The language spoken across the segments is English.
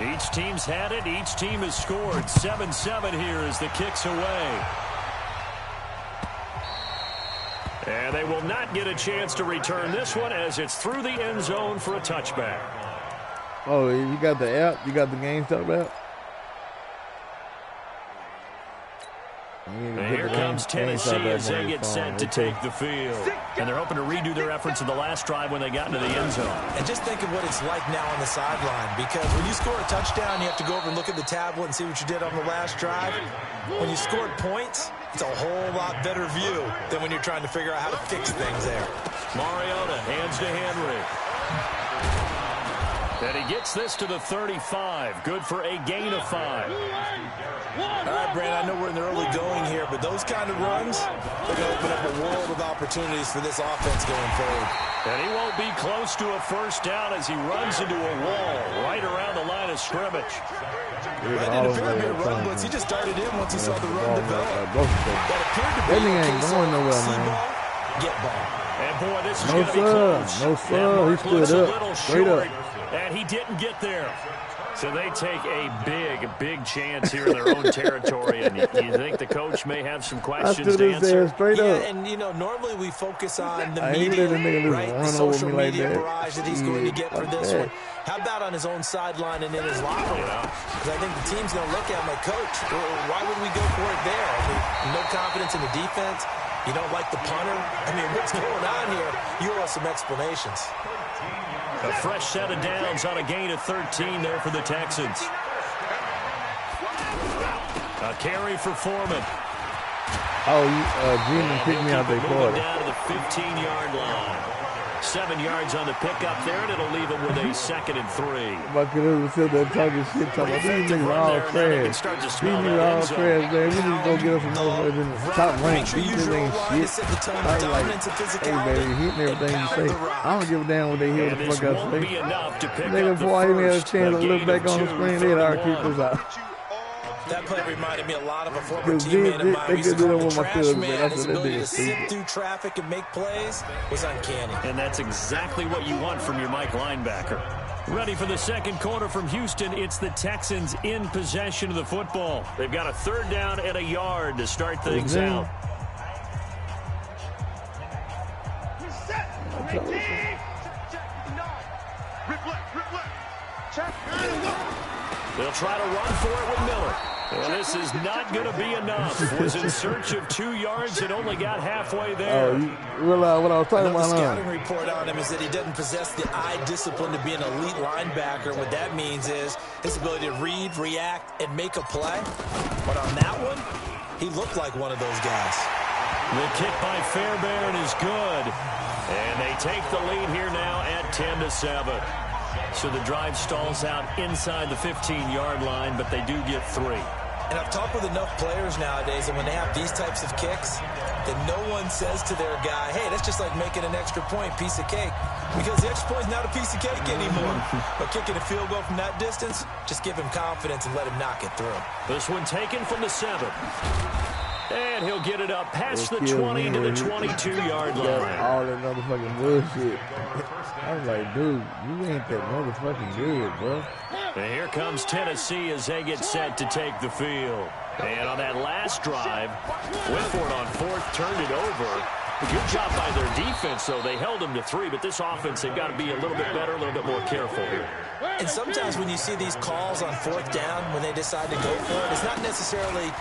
Each team's had it. Each team has scored. 7-7 here as the kick's away. And they will not get a chance to return this one as it's through the end zone for a touchback. Oh, you got the app? You got the game stuff app? And here comes Tennessee as they get set to take the field. And they're hoping to redo their efforts in the last drive when they got into the end zone. And just think of what it's like now on the sideline, because when you score a touchdown, you have to go over and look at the tablet and see what you did on the last drive. When you scored points, it's a whole lot better view than when you're trying to figure out how to fix things there. Mariota hands to Henry. And he gets this to the 35. Good for a gain of 5. All right, Brandon, I know we're in the early going here, but those kind of runs, they're going to open up a world of opportunities for this offense going forward. And he won't be close to a first down as he runs into a wall right around the line of scrimmage. Right, didn't appear to be a run blitz. He just started in once he saw the run develop. That appeared to be a case of see ball, get ball. And, boy, this is going to be close. No, sir. He stood up. Straight up. And he didn't get there. So they take a big chance here in their own territory. And you think the coach may have some questions to answer? Straight up. And, you know, normally we focus on the media, right? The social media barrage that he's going to get for this one. How about on his own sideline and in his locker room? Because I think the team's going to look at him like, Coach, why would we go for it there? I mean, no confidence in the defense. You don't like the punter? I mean, what's going on here? You owe us some explanations. A fresh set of downs on a gain of 13 there for the Texans. A carry for Foreman. Greenman picked me out there for it. Down to the 15-yard line. 7 yards on the pickup there, and it'll leave him with a 2nd and 3. My kid was still there talking shit, talking about these niggas all trash. These niggas all trash, man. We need to go get us some more in the top rank. These niggas ain't shit. I'm like, hey, baby, hitting everything you say. I don't give a damn what they hear what the fuck I say. Nigga, before I even had a chance to look back on the screen, they'd already keep this out. That play reminded me a lot of a former teammate of mine. We used to call him the trash man. His ability to sit through traffic and make plays was uncanny. And that's exactly what you want from your Mike linebacker. Ready for the second quarter from Houston. It's the Texans in possession of the football. They've got a 3rd down and a yard to start things out. They'll try to run for it with Miller. Well, this is not going to be enough. Was in search of 2 yards and only got halfway there. Oh, you realize what I was talking about? The scouting report on him is that he doesn't possess the eye discipline to be an elite linebacker. What that means is his ability to read, react, and make a play. But on that one, he looked like one of those guys. The kick by Fairbairn is good. And they take the lead here now at 10-7. So the drive stalls out inside the 15-yard line, but they do get 3. And I've talked with enough players nowadays that when they have these types of kicks, that no one says to their guy, hey, that's just like making an extra point, piece of cake. Because the extra point's not a piece of cake anymore. But kicking a field goal from that distance, just give him confidence and let him knock it through. This one taken from the 7. And he'll get it up past the 20 to the 22-yard line. All that motherfucking bullshit. I was like, dude, you ain't that motherfucking good, bro. And here comes Tennessee as they get set to take the field. And on that last drive, Whitford on 4th turned it over. Good job by their defense, though. They held them to 3, but this offense, they've got to be a little bit better, a little bit more careful here. And sometimes when you see these calls on 4th down, when they decide to go for it, it's not necessarily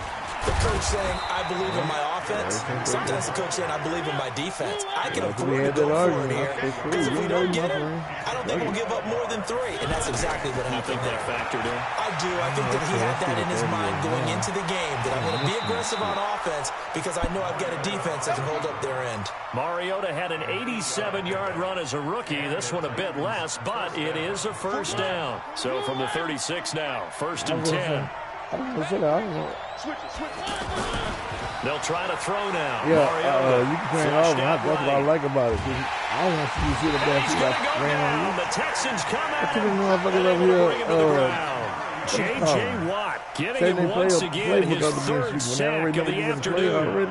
the coach saying, I believe in my offense. Sometimes the coach saying, I believe in my defense. I can afford to go for it here. Because if we don't get it, I don't think we'll give up more than 3. And that's exactly what happened there. You think that factored in? I do. I think that he had that in his mind going into the game, that I'm going to be aggressive on offense because I know I've got a defense that can hold up their end. Mariota had an 87-yard run as a rookie. This one a bit less, but it is a first down. So from the 36 now, 1st and 10. They'll try to throw now. Yeah, you can turn it off. That's what I like about it. I don't want to see the best down. The Texans come out. J.J. Watt getting it once again, his 3rd sack of the afternoon.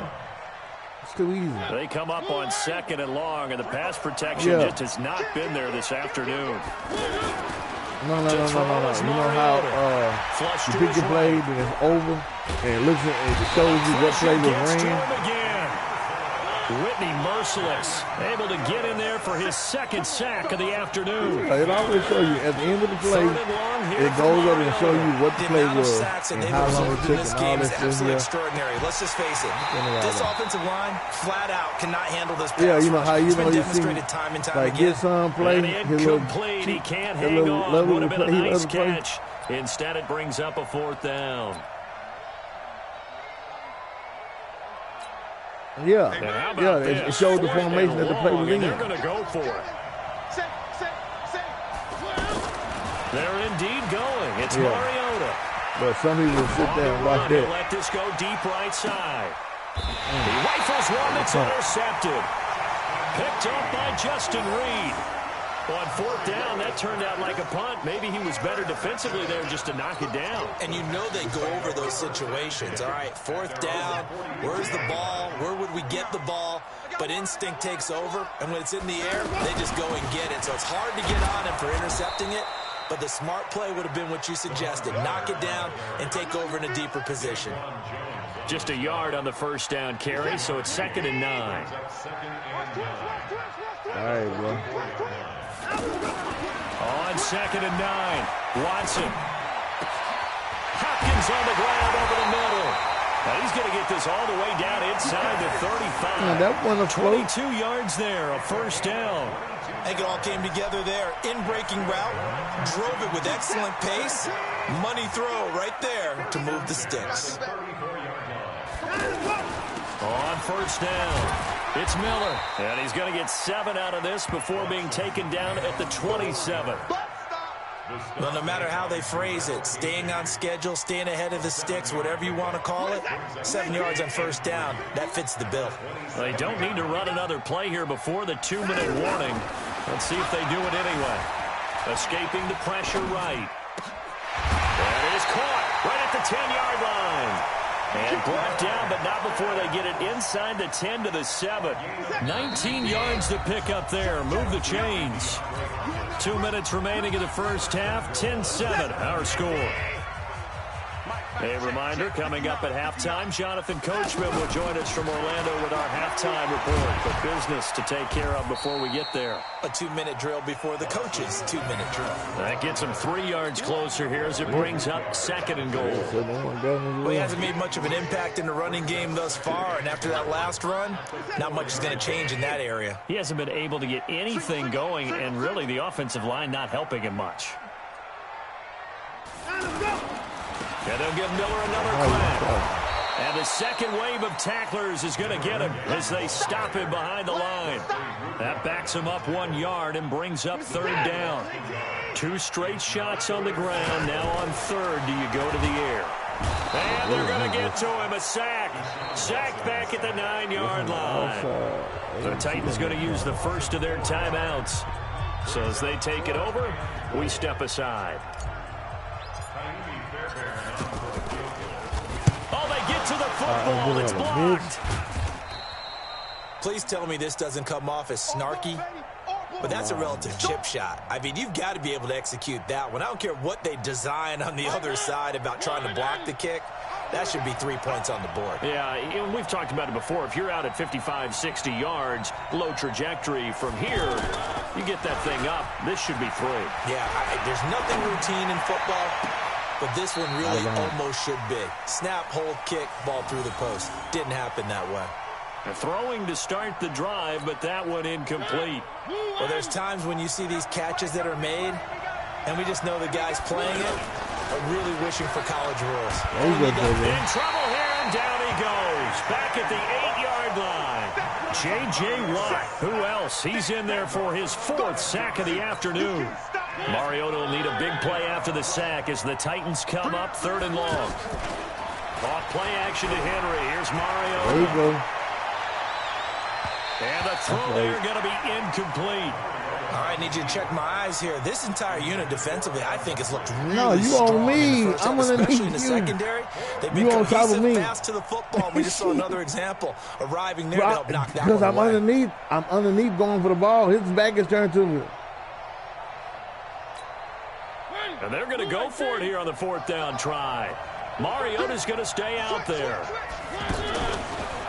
It's too easy. They come up on 2nd and long, and the pass protection just has not been there this afternoon. No. You know how you pick your play, then it's over, and it shows you what play was ran. Whitney merciless, able to get in there for his second sack of the afternoon. It always shows you at the end of the play, it goes up and shows you what the play was and how long it took and all this stuff. Extraordinary. Let's just face it. This offensive line, flat out, cannot handle this pass. Yeah, you know how you know you've seen time and time like again. Get some play. Incomplete. He can't hang on. Would have been a nice catch. Instead, it brings up a fourth down. Yeah, it showed the formation that the play was in. They're going to go for it. They're indeed going. It's Mariota. But some people will sit there and watch that. Let this go deep right side. He rifles one that's intercepted. Picked up by Justin Reed. On fourth down, that turned out like a punt. Maybe he was better defensively there just to knock it down. And you know they go over those situations. All right, fourth down, where's the ball? Where would we get the ball? But instinct takes over, and when it's in the air, they just go and get it. So it's hard to get on him for intercepting it, but the smart play would have been what you suggested. Knock it down and take over in a deeper position. Just a yard on the first down carry, so it's 2nd and 9. All right, bro. On 2nd and 9, Watson. Hopkins on the ground over the middle. Now he's going to get this all the way down inside the 35. Man, that one 22 yards there, a first down. I think it all came together there. In-breaking route, drove it with excellent pace. Money throw right there to move the sticks. On first down, it's Miller. And he's going to get 7 out of this before being taken down at the 27. Well, no matter how they phrase it, staying on schedule, staying ahead of the sticks, whatever you want to call it, 7 yards on first down, that fits the bill. They don't need to run another play here before the 2-minute warning. Let's see if they do it anyway. Escaping the pressure right. That is caught right at the 10-yard line. And brought down, but not before they get it inside the 10 to the 7. 19 yards to pick up there. Move the chains. 2 minutes remaining in the first half. 10-7, our score. A reminder, coming up at halftime, Jonathan Coachman will join us from Orlando with our halftime report. But business to take care of before we get there. A 2-minute drill before the coach's 2-minute drill. That gets him 3 yards closer here as it brings up 2nd and goal. Well, he hasn't made much of an impact in the running game thus far, and after that last run, not much is going to change in that area. He hasn't been able to get anything going, and really the offensive line not helping him much. And they'll give Miller another crack. And the second wave of tacklers is going to get him as they stop him behind the line. That backs him up 1 yard and brings up 3rd down. 2 straight shots on the ground. Now on 3rd, do you go to the air? And they're going to get to him, a sack. Sacked back at the 9-yard line. The Titans going to use the first of their timeouts. So as they take it over, we step aside. To the football, it's blocked. Please tell me this doesn't come off as snarky, but that's a relative chip shot. I mean, you've got to be able to execute that one. I don't care what they design on the other side about trying to block the kick. That should be 3 points on the board. Yeah, we've talked about it before. If you're out at 55, 60 yards, low trajectory from here, you get that thing up. This should be 3. Yeah, there's nothing routine in football. But this one really almost should be. Snap, hold, kick, ball through the post. Didn't happen that way. Throwing to start the drive, but that one incomplete. Well, there's times when you see these catches that are made, and we just know the guys playing it are really wishing for college rules. In trouble here, and down he goes. Back at the 8-yard line. J.J. Watt, who else? He's in there for his 4th sack of the afternoon. Mariota will need a big play after the sack as the Titans come up 3rd and long. Off play action to Henry. Here's Mariota. There you go. And the throw there going to be incomplete. All right, need you to check my eyes here. This entire unit defensively, I think, has looked really No, you on me. I'm especially underneath in the you. secondary. They've been You on top of me. fast to the football. We just saw another example arriving there to help knock that because one away. I'm underneath going for the ball. His back is turned to me. And they're going to go for it here on the 4th down try. Mariota's going to stay out there.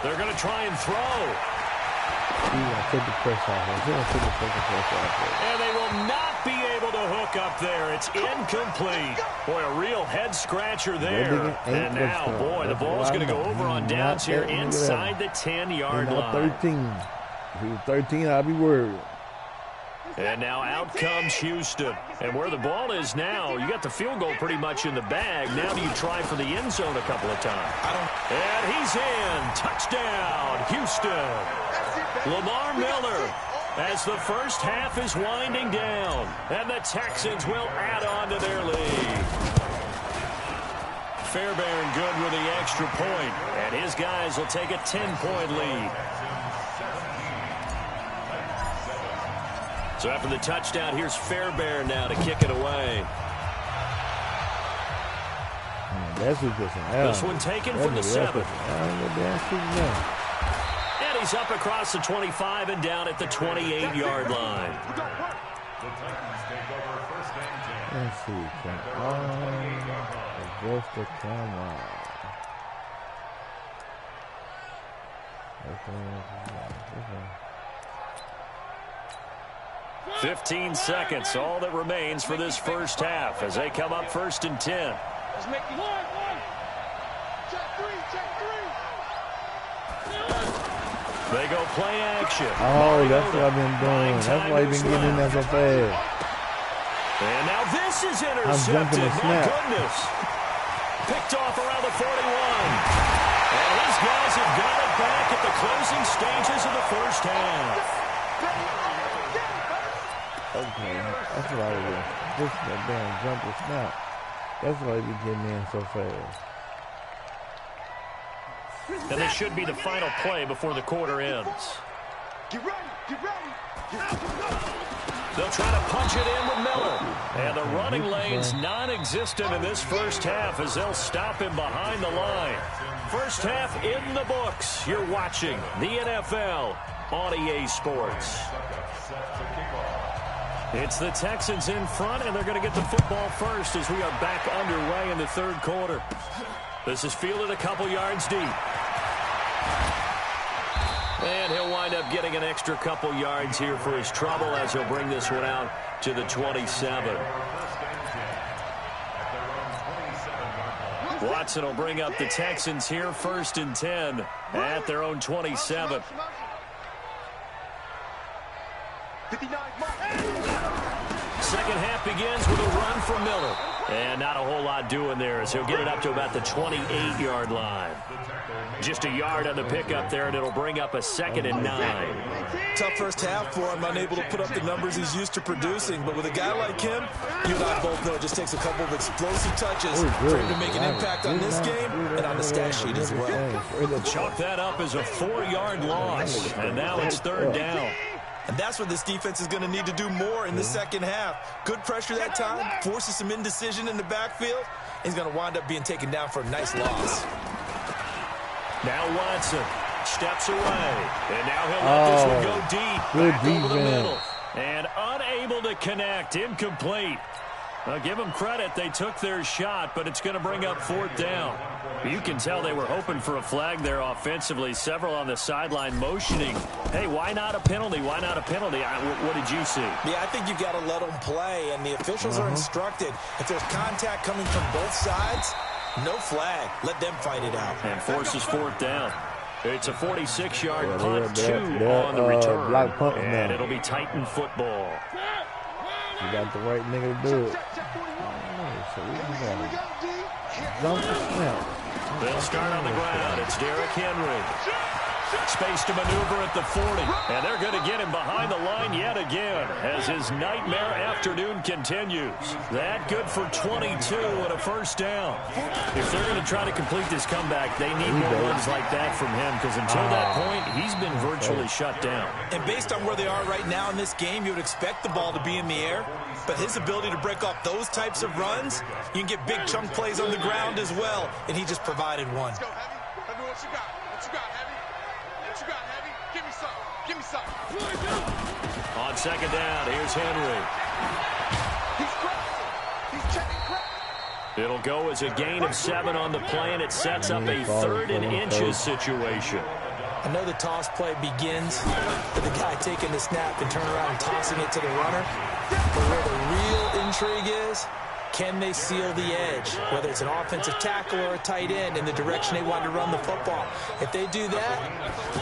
They're going to try and throw. And they will not be able to hook up there. It's incomplete. Boy, a real head scratcher there. And now, boy, the ball's going to go over on downs here inside the 10-yard line. 13. If he was 13, I'd be worried. And now out comes Houston. And where the ball is now, you got the field goal pretty much in the bag. Now do you try for the end zone a couple of times? And he's in. Touchdown, Houston. Lamar Miller as the first half is winding down. And the Texans will add on to their lead. Fairbairn good with the extra point. And his guys will take a 10-point lead. So after the touchdown, here's Fairbairn now to kick it away. This one taken from the 7. And he's up across the 25 and down at the 28-yard line. Let's see. Augusta, come on. 15 seconds, all that remains for this first half as they come up 1st and 10. They go play action. Oh, that's what I've been doing. That's why I've been getting in there so fast. And now this is intercepted. I'm jumping the snap. My goodness. Picked off around the 41. And his guys have got it back at the closing stages of the first half. Okay, that's what I was doing. Just that damn jump the snap. That's why we getting in so fast. And this should be the final play before the quarter ends. Get ready, get ready. They'll try to punch it in with Miller. And the running lane's non-existent in this first half as they'll stop him behind the line. First half in the books. You're watching the NFL on EA Sports. It's the Texans in front, and they're going to get the football first as we are back underway in the third quarter. This is fielded a couple yards deep. And he'll wind up getting an extra couple yards here for his trouble as he'll bring this one out to the 27. Watson will bring up the Texans here 1st and 10 at their own 27. Second half begins with a run from Miller. And not a whole lot doing there as he'll get it up to about the 28-yard line. Just a yard on the pickup there, and it'll bring up a 2nd and 9. Tough first half for him, unable to put up the numbers he's used to producing. But with a guy like him, you and I both know it just takes a couple of explosive touches for him to make an impact on this game and on the stat sheet as well. Chalk that up as a 4-yard loss, and now it's 3rd down. And that's what this defense is going to need to do more in the second half. Good pressure that time, forces some indecision in the backfield. He's going to wind up being taken down for a nice loss. Now Watson steps away, and now he'll let this one go deep, back over the middle, and unable to connect, incomplete. Now give them credit, they took their shot, but it's going to bring up 4th down. You can tell they were hoping for a flag there offensively. Several on the sideline motioning, hey, why not a penalty? Why not a penalty? What did you see? Yeah, I think you've got to let them play, and the officials are instructed. If there's contact coming from both sides, no flag. Let them fight it out. And forces 4th down. It's a 46-yard punt, 2 on the return, and it'll be Titan football. You got the right nigga to do it. Jump the snap. They'll start on the ground. It's Derrick Henry. Space to maneuver at the 40. And they're going to get him behind the line yet again as his nightmare afternoon continues. That good for 22 and a first down. If they're going to try to complete this comeback, they need more runs like that from him because until that point, he's been virtually shut down. And based on where they are right now in this game, you would expect the ball to be in the air. But his ability to break off those types of runs, you can get big chunk plays on the ground as well. And he just provided one. Let's go, Heavy. Let me what you got. What you got, Heavy? What you got, Heavy? Give me something. Give me something. On second down, here's Henry. He's crossing. He's chasing. It'll go as a gain of 7 on the play, and it sets up a 3rd and inches situation. I know the toss play begins with the guy taking the snap and turning around and tossing it to the runner. But where the real intrigue is, can they seal the edge, whether it's an offensive tackle or a tight end, in the direction they want to run the football? If they do that,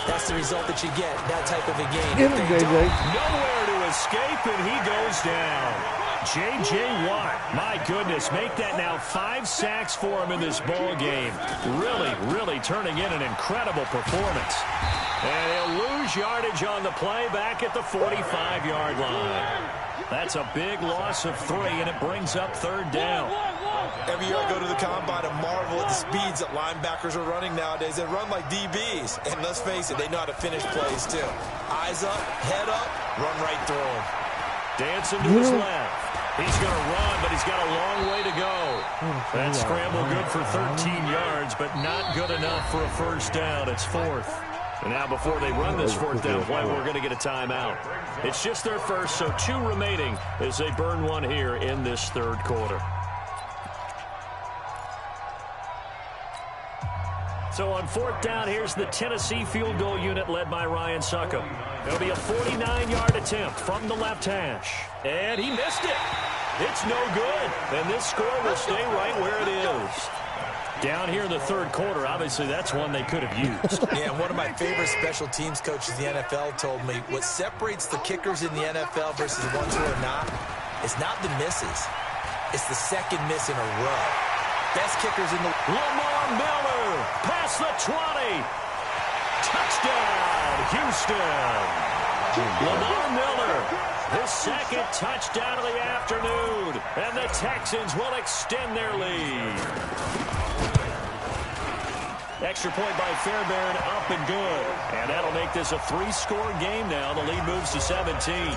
that's the result that you get, that type of a game. Nowhere to escape, and he goes down. J.J. Watt, my goodness, make that now 5 sacks for him in this ball game. Really turning in an incredible performance. And he'll lose yardage on the play back at the 45-yard line. That's a big loss of 3, and it brings up 3rd down. Every year I go to the combine and marvel at the speeds that linebackers are running nowadays. They run like DBs. And let's face it, they know how to finish plays too. Eyes up, head up, run right through them. Dancing to his left. He's going to run, but he's got a long way to go. That scramble good for 13 yards, but not good enough for a 1st down. It's 4th. And now before they run this 4th down play, we're going to get a timeout. It's just their first, so 2 remaining as they burn 1 here in this 3rd quarter. So on 4th down, here's the Tennessee field goal unit led by Ryan Succop. It'll be a 49-yard attempt from the left hash. And he missed it. It's no good. And this score will stay right where it is. Down here in the 3rd quarter, obviously that's one they could have used. Yeah, one of my favorite special teams coaches in the NFL told me what separates the kickers in the NFL versus the ones who are not is not the misses. It's the 2nd miss in a row. Best kickers in the... Lamar Miller, past the 20. Touchdown, Houston. Lamar Miller, his 2nd touchdown of the afternoon. And the Texans will extend their lead. Extra point by Fairbairn, up and good. And that'll make this a 3-score game now. The lead moves to 17.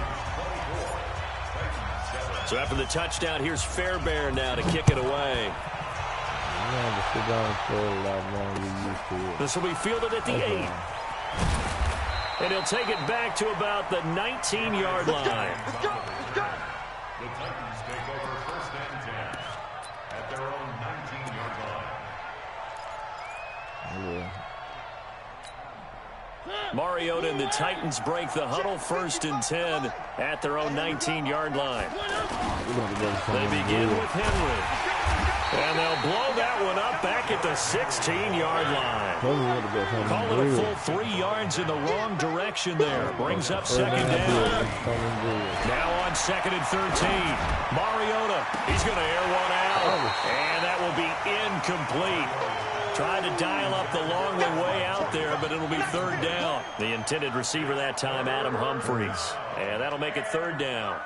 So after the touchdown, here's Fairbairn now to kick it away. This will be fielded at the 8. And he'll take it back to about the 19-yard line. The Titans take over 1st and 10 at their own 19-yard line. Mariota and the Titans break the huddle, 1st and 10 at their own 19-yard line. They begin with Henry. And they'll blow that one up back at the 16-yard line. Call it a full 3 yards in the wrong direction there. Brings up 2nd down. Now on 2nd and 13. Mariota, he's going to air one out. And that will be incomplete. Trying to dial up the long way out there, but it'll be 3rd down. The intended receiver that time, Adam Humphries. And that'll make it 3rd down.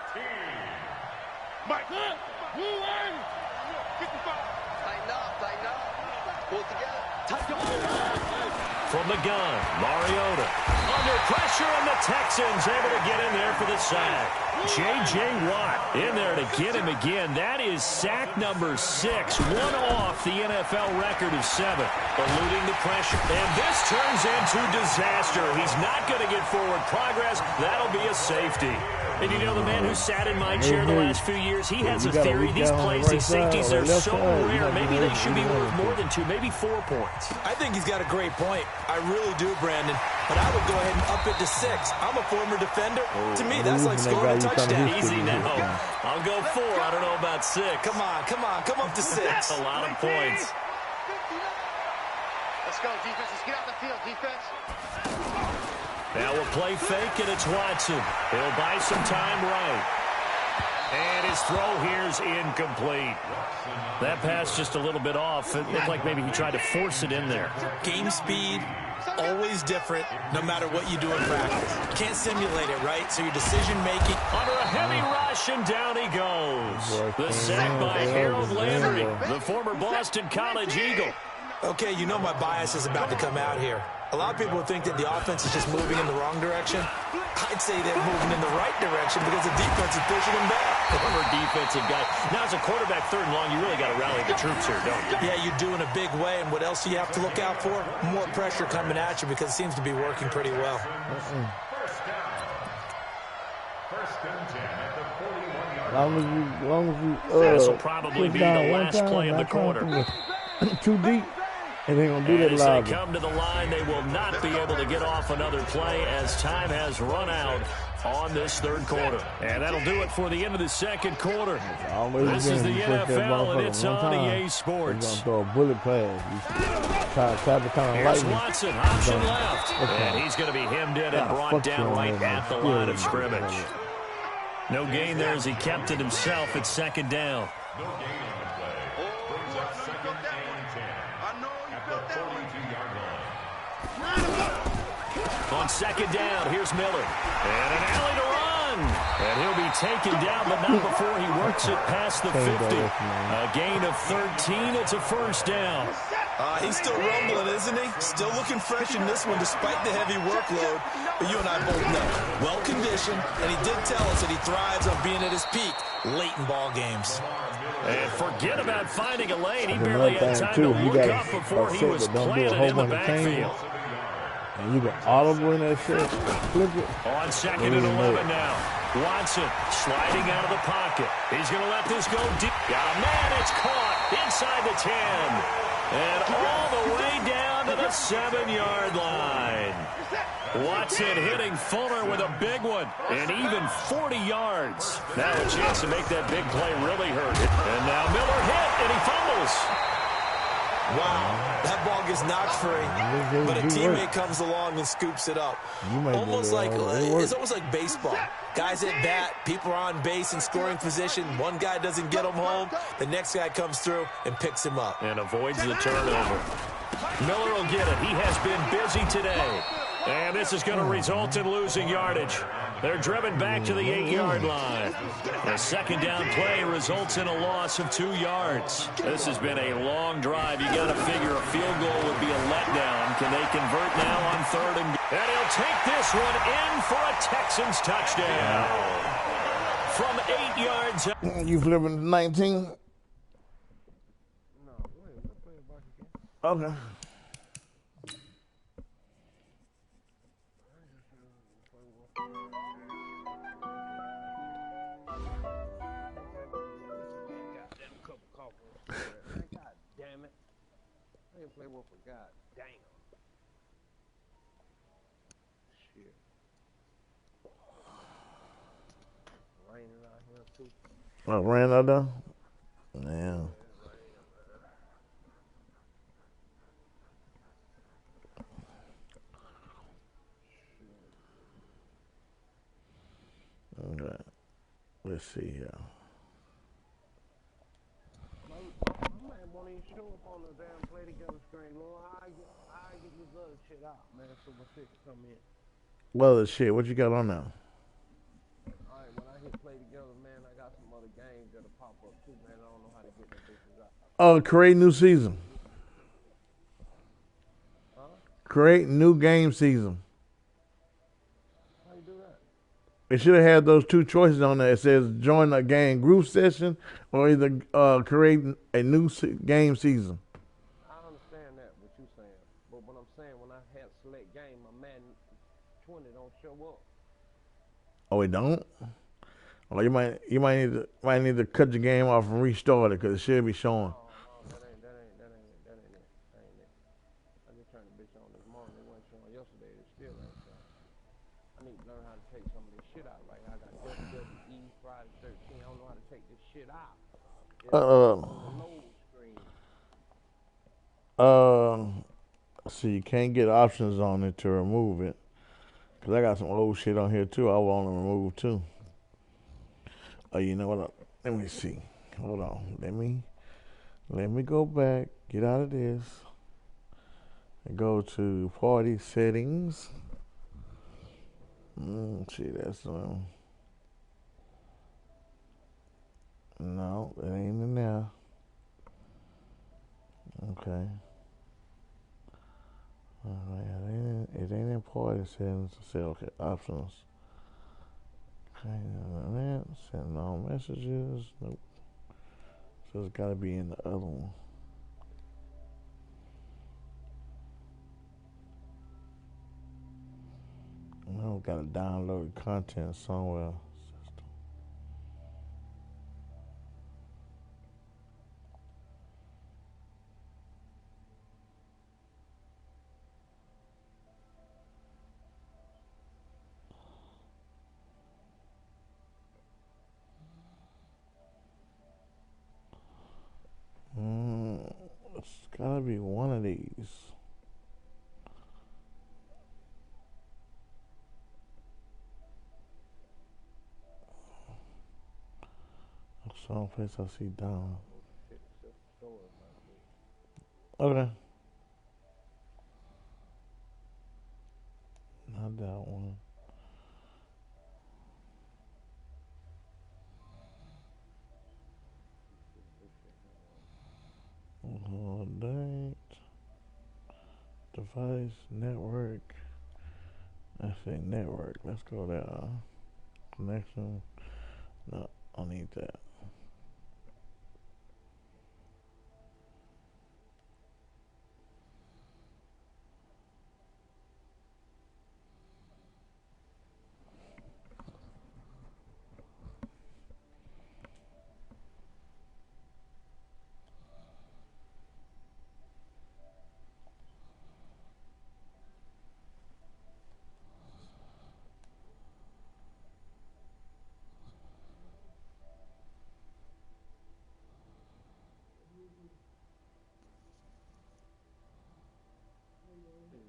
From the gun, Mariota. Under pressure, and the Texans able to get in there for the sack. J.J. Watt in there to get him again. That is sack number 6. One off the NFL record of 7. Eluding the pressure. And this turns into disaster. He's not going to get forward progress. That'll be a safety. And you know, the man who sat in my chair the last few years, he has a theory. These plays, these safeties, they're so rare. Maybe they should be worth more than 2, maybe 4 points. I think he's got a great point. I really do, Brandon. But I would go ahead and up it to 6. I'm a former defender. To me, that's like scoring a touchdown. Easy now. I'll go 4. I don't know about 6. Come on. Come up to 6. That's a lot of points. Let's go, defense. Let's get out the field, defense. Now we'll play fake, and it's Watson. He'll buy some time right. And his throw here's incomplete. That pass just a little bit off. It looked like maybe he tried to force it in there. Game speed, always different, no matter what you do in practice. You can't simulate it, right? So your decision-making. Under a heavy rush, and down he goes. The sack by Harold Landry, the former Boston College Eagle. Okay, you know my bias is about to come out here. A lot of people would think that the offense is just moving in the wrong direction. I'd say they're moving in the right direction because the defense is pushing them back. Former defensive guy. Now, as a quarterback, 3rd and long, you really got to rally the troops here, don't you? Yeah, you do in a big way. And what else do you have to look out for? More pressure coming at you because it seems to be working pretty well. First and 10 at the 41-yard Long as this will you probably push be down the one last time, play of the not trying quarter. too deep, and they gonna do And that as they loud. come to the line, they will not be able to get off another play as time has run out on this third quarter. And that'll do it for the end of the second quarter. This is the NFL, and it's on EA Sports. He's gonna throw a bullet pass. Try to kind of Here's lightning. Watson, option left. And he's going to be hemmed in and brought down right at the line of scrimmage. No gain there as he kept it himself at second down. No gain on the play. Brings up second and 10 at the 42-yard line. On second down, here's Miller. And an alley to run. And he'll be taken down, but not before he works it past the 50. A gain of 13. It's a first down. He's still rumbling, isn't he? Still looking fresh in this one despite the heavy workload. But you and I both know, well-conditioned, and he did tell us that he thrives on being at his peak late in ball games. And forget about finding a lane. He barely had time to look up before he was planted in the backfield. And you got audible in that shit. Flip it. On second and 11 now. Watson sliding out of the pocket. He's going to let this go deep. Got a man. It's caught inside the 10. And all the way down to the 7-yard line. Watson hitting Fuller with a big one. And even 40 yards. Now a chance to make that big play really hurt. And now Miller hit, and he fumbles. Wow, that ball gets knocked free, but a teammate comes along and scoops it up. Almost like it's almost like baseball. Guys at bat, people are on base in scoring position. One guy doesn't get him home, the next guy comes through and picks him up and avoids the turnover. Miller will get it. He has been busy today, and this is going to result in losing yardage. They're driven back to the 8-yard line. The second down play results in a loss of 2 yards. This has been a long drive. You got to figure a field goal would be a letdown. Can they convert now on third and he'll take this one in for a Texans touchdown. From 8 yards. You flipping to 19? No, wait, let's play it back again. Okay. God damn it. I didn't play one for God damn. Shit. Raining out here too. Oh, ran out there? Yeah. Okay. Let's see here. Won't even show up on the damn play together screen, Lord. How I get this other shit out, man, so my shit can come in. Well, the shit, what you got on now? Alright, when I hit play together, man, I got some other games that'll pop up too, man. I don't know how to get them bitches out. Oh, create new season. Huh? Create new game season. How you do that? It should have had those two choices on there. It says join a game group session or either create a new game season. I understand that, what you're saying. But what I'm saying, when I had select game, my Madden 20 don't show up. Oh, it don't? Well, you might need to cut your game off and restart it because it should be showing. Oh, that ain't it. I just turned the bitch on this morning. It wasn't showing yesterday. It still ain't showing. I need to learn how to take some of this shit out right now. I got WWE Friday 13. I don't know how to take this shit out. See, you can't get options on it to remove it. Because I got some old shit on here, too. I want to remove, too. Oh, you know what? Let me see. Hold on. Let me go back. Get out of this. And go to party settings. See, that's no, it ain't in there. Okay. Alright, it ain't in party settings. Say okay, options. Okay, send all messages. Nope. So it's gotta be in the other one. Now we gotta download content somewhere. Gotta be one of these. Someplace I see down. Okay. Not that one. Date. Device. Network. I say network. Let's go there. Connection. No, I don't need that.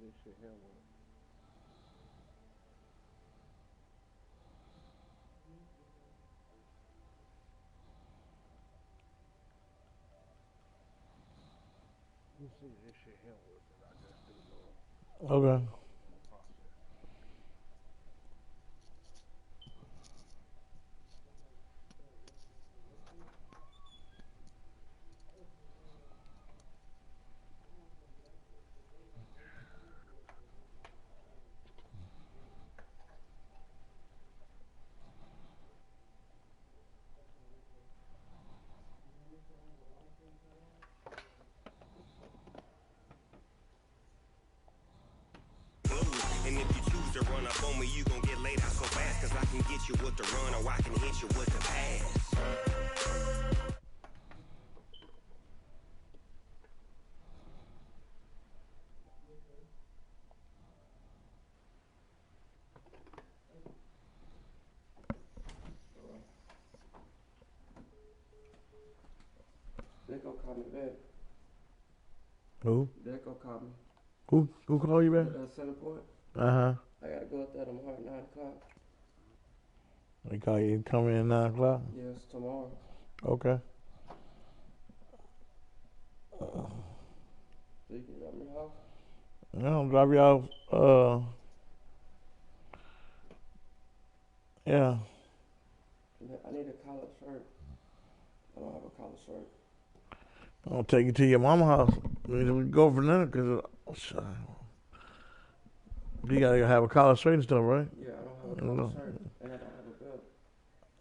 This shit here work. You see this shit here work, I just do know. Okay. And if you choose to run up on me, you gon' get laid out so fast. Cause I can get you with the run or I can hit you with the pass. They go call me back. Who? They go call me. Who called you back? Center Point. Uh-huh. I gotta go up there tomorrow at 9 o'clock. They call you come in at 9 o'clock? Yes, tomorrow. Okay. So you can drop me off? Yeah, I'll drop you off. Yeah. I need a collar shirt. I don't have a collar shirt. I'll take you to your mama's house. We can go for dinner because you gotta have a collar shirt and stuff, right? Yeah, I don't have a collar shirt. And I don't have a belt.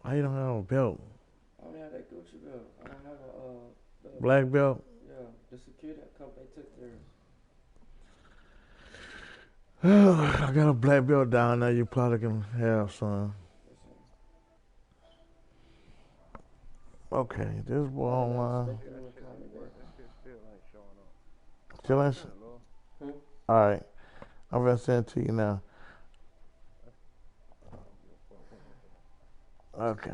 Why you don't have a belt? I don't have that Gucci belt. I don't have a Black belt? Yeah, the security company took theirs. I got a black belt down there you probably can have, son. Okay, this boy online. Still ain't? Alright. I'm gonna send it to you now. Okay.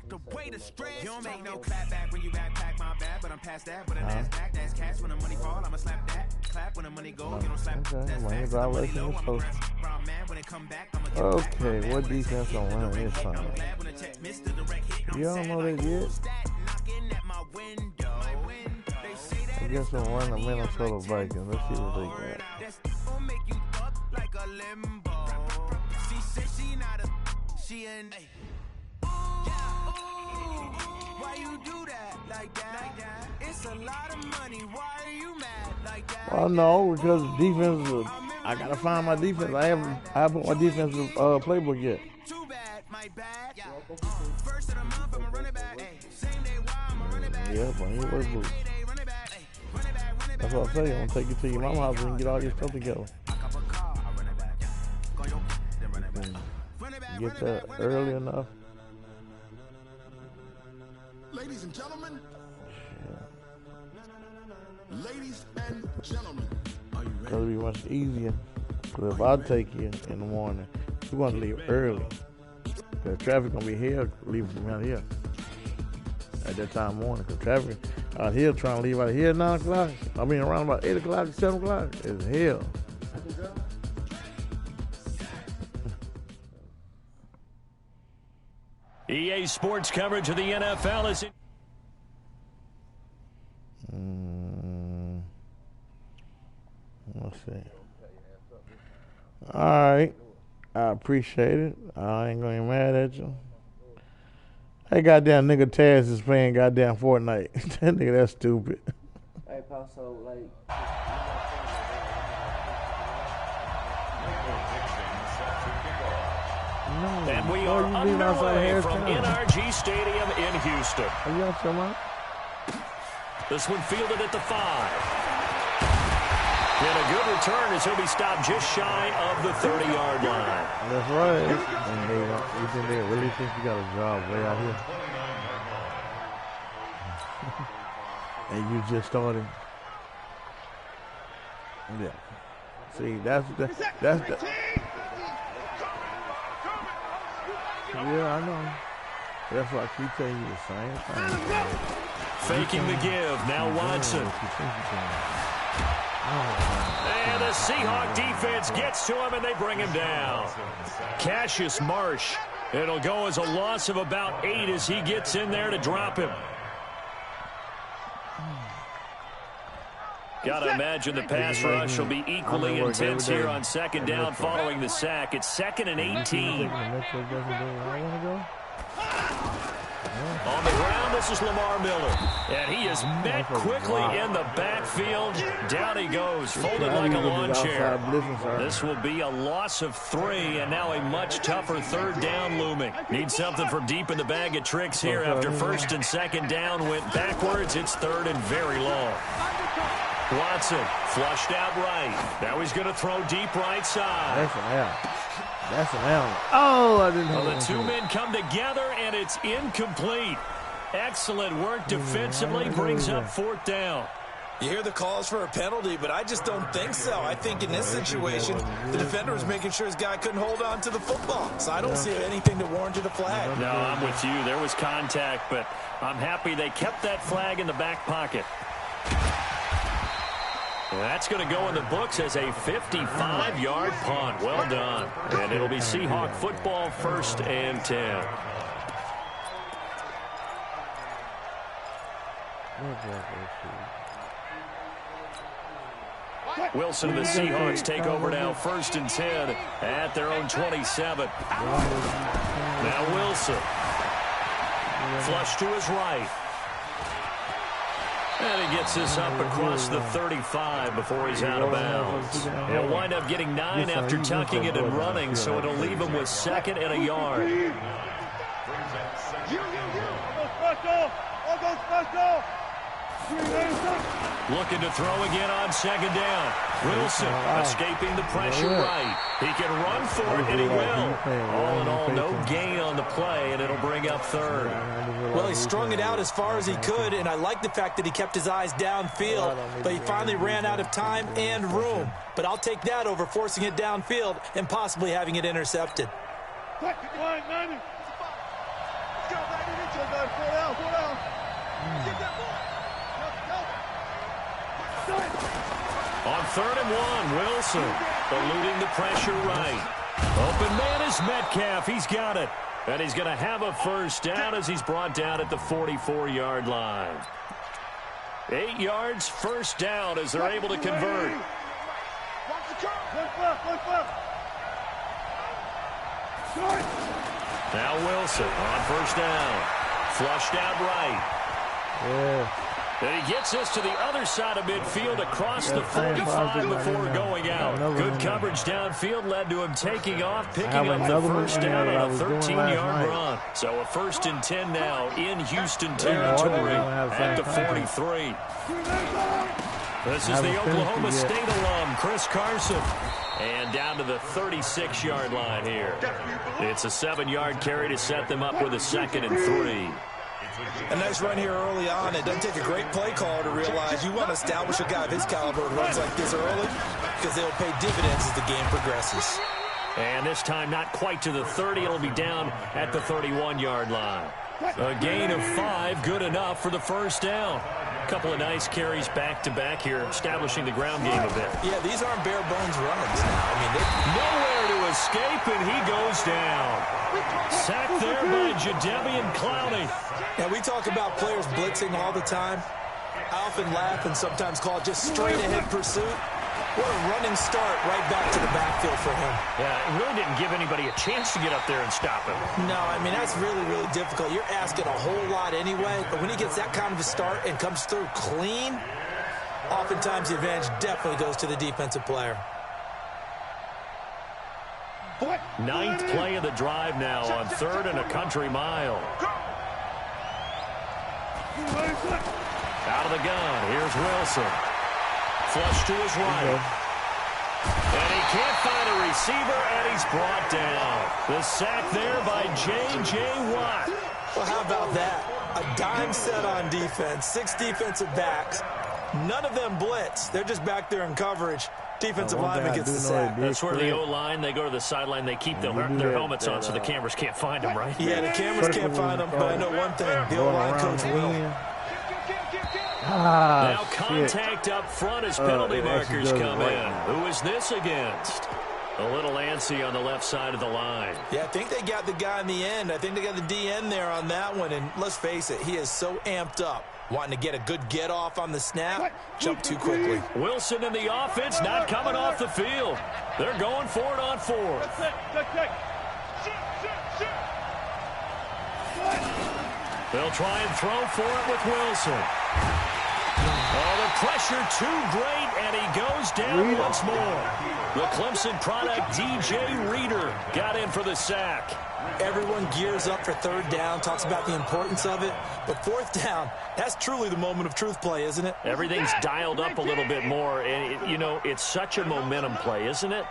The way to stress. You don't make no clap back when you backpack, my bad, but I'm past that. But an ass back, that's cash. When the money fall, I'ma slap that. Clap when the money go, you don't slap. That's facts. The money low, I'ma press. Brown man, when it come back, I'ma get okay, back. What defense on one this time? You don't know that yet? I guess I'm running the Minnesota Vikings. Let's see what they got. She said she not a, she ain't. Why you do that like that? It's a lot of money. Why are you mad like that? Oh no, because defense. I gotta find my defense. I haven't put my defensive playbook yet. Too bad, my bad. First of the month, I'm a running back. Same day, why I'm a running back. Yeah, but he work boots. That's what I say. I'm gonna take you to your mama's house and get all your stuff together. Get that early enough. Ladies and gentlemen. Ladies and gentlemen. Are you ready? It'll be much easier. Because if I take you in the morning, you want to leave early. The traffic gonna be here, leaving from out here. at that time of morning because traffic out here trying to leave out of here at 9 o'clock. I mean, around about 8 o'clock, 7 o'clock is hell. EA Sports coverage of the NFL is in. Let's see. All right. I appreciate it. I ain't gonna be mad at you. Hey, goddamn nigga Taz is playing goddamn Fortnite. That nigga, that's stupid. Hey, Paul, so, like... And we are underway from NRG Stadium in Houston. Are you out your mind? This one fielded at the 5. And a good return as he'll be stopped just shy of the 30-yard line. That's right. And you think they really think you got a job way out here? And you just started. Yeah. See, that's yeah, I know. That's why I keep telling you the same thing. Faking the give. Now Watson. And the Seahawk defense gets to him, and they bring him down. Cassius Marsh. It'll go as a loss of about 8 as he gets in there to drop him. Got to imagine the pass rush will be equally intense here on second down following the sack. It's 2nd and 18. On the ground, this is Lamar Miller. And he is met quickly in the backfield. Down he goes, folded like a lawn chair. This will be a loss of 3, and now a much tougher 3rd down looming. Need something from deep in the bag of tricks here after 1st and 2nd down went backwards. It's 3rd and very long. Watson flushed out right. Now he's going to throw deep right side. That's an L. That's an L. Oh, I didn't know. Well, the two men come together, and it's incomplete. Excellent work defensively, brings up 4th down. You hear the calls for a penalty, but I just don't think so. I think in this situation, the defender was making sure his guy couldn't hold on to the football. So I don't see anything that warranted a flag. No, I'm with you. There was contact, but I'm happy they kept that flag in the back pocket. That's going to go in the books as a 55-yard punt. Well done. And it'll be Seahawk football, 1st and 10. Wilson and the Seahawks take over now, 1st and 10 at their own 27. Now Wilson. Flush to his right. And he gets this up across the 35 before he's out of bounds. He'll wind up getting 9 after tucking it and running, so it'll leave him with 2nd and a yard. Looking to throw again on 2nd down. Wilson escaping the pressure right. He can run for it, and he will. All in all, no gain on the play, and it'll bring up 3rd. Well, he strung it out as far as he could, and I like the fact that he kept his eyes downfield, but he finally ran out of time and room. But I'll take that over forcing it downfield and possibly having it intercepted. On 3rd and 1, Wilson eluding the pressure right. Open man is Metcalf. He's got it. And he's going to have a 1st down as he's brought down at the 44-yard line. 8 yards, 1st down as they're able to convert. Now Wilson on 1st down. Flushed out right. Yeah. And he gets us to the other side of midfield across the 45 before going out. Good coverage downfield led to him taking off, picking up the 1st down on a 13-yard run. So a 1st and 10 now in Houston territory at the 43. This is the Oklahoma State alum, Chris Carson. And down to the 36-yard line here. It's a 7-yard carry to set them up with a 2nd and 3. A nice run here early on. It doesn't take a great play caller to realize you want to establish a guy of his caliber who runs like this early because they'll pay dividends as the game progresses. And this time not quite to the 30. It'll be down at the 31-yard line. A gain of 5, good enough for the first down. A couple of nice carries back-to-back here, establishing the ground game a bit. Yeah, these aren't bare-bones runs now. I mean, nowhere to escape, and he goes down. Sacked there by Jadeveon Clowney. Now, we talk about players blitzing all the time. I often laugh and sometimes call it just straight-ahead pursuit. What a running start right back to the backfield for him. Yeah, it really didn't give anybody a chance to get up there and stop him. No, I mean, that's really, really difficult. You're asking a whole lot anyway, but when he gets that kind of a start and comes through clean, oftentimes the advantage definitely goes to the defensive player. 9th play of the drive now on 3rd and a country mile. Out of the gun, here's Wilson. Flush to his right. And he can't find a receiver, and he's brought down. The sack there by J.J. Watt. Well, how about that? A dime set on defense, 6 defensive backs. None of them blitz. They're just back there in coverage. Defensive lineman gets the sack. That's where the O-line, they go to the sideline, they keep their helmets on so the cameras can't find them, right? Yeah, the cameras can't find them, but I know one thing. The O-line coach will. Now contact up front as penalty markers come in. Who is this against? A little antsy on the left side of the line. Yeah, I think they got the guy in the end. I think they got the DN there on that one. And let's face it, he is so amped up. Wanting to get a good get off on the snap. Jump too quickly. Wilson in the offense not coming off the field. They're going for it on 4th. They'll try and throw for it with Wilson. Oh, the pressure too great, and he goes down once more. The Clemson product, DJ Reader, got in for the sack. Everyone gears up for 3rd down, talks about the importance of it. But 4th down, that's truly the moment of truth play, isn't it? Everything's dialed up a little bit more, and, you know, it's such a momentum play, isn't it?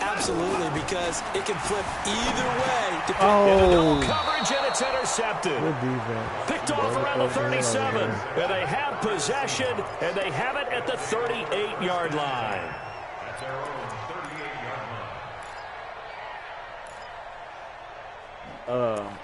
Absolutely, because it can flip either way. No coverage, and it's intercepted. Picked off around the 37. And they have possession, and they have it at the 38-yard line. That's their own 38-yard line.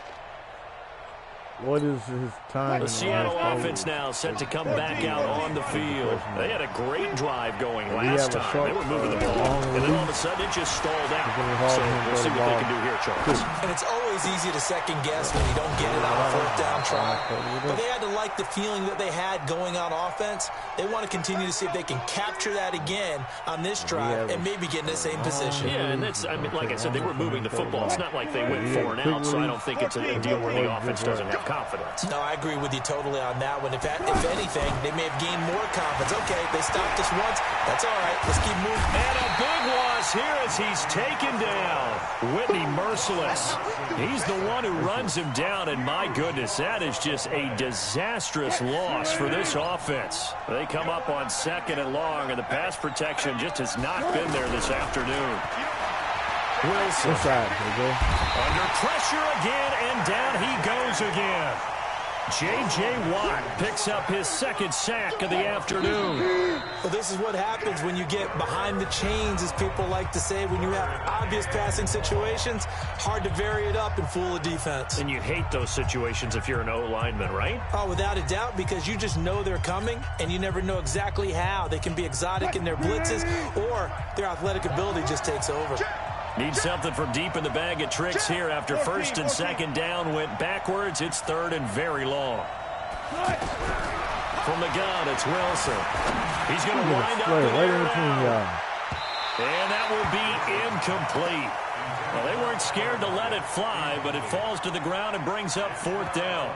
What is his time? The Seattle offense now set to come back out on the field. They had a great drive going last time. They were moving the ball, and then all of a sudden it just stalled out. So we'll see what they can do here, Charles. And it's always easy to second guess when you don't get it on a 4th down try. But they had to like the feeling that they had going on offense. They want to continue to see if they can capture that again on this drive and maybe get in the same position. Yeah, and that's, I mean, like I said, they were moving the football. It's not like they went 4 and out, so I don't think it's a deal where the offense doesn't have confidence. No, I agree with you totally on that one. If anything, they may have gained more confidence. Okay, they stopped us once. That's all right. Let's keep moving. And a big loss here as he's taken down. Whitney Merciless. He's the one who runs him down, and my goodness, that is just a disastrous loss for this offense. They come up on 2nd and long, and the pass protection just has not been there this afternoon. Wilson under pressure again, and down he goes again. J.J. Watt picks up his 2nd sack of the afternoon. Well, this is what happens when you get behind the chains, as people like to say. When you have obvious passing situations, hard to vary it up and fool a defense. And you hate those situations if you're an O-lineman, right? Oh, without a doubt, because you just know they're coming, and you never know exactly how. They can be exotic in their blitzes, or their athletic ability just takes over. Need something from deep in the bag of tricks here after 1st and 2nd down went backwards. It's 3rd and very long. From the gun, it's Wilson. He's going to wind up and that will be incomplete. Well, they weren't scared to let it fly, but it falls to the ground and brings up 4th down.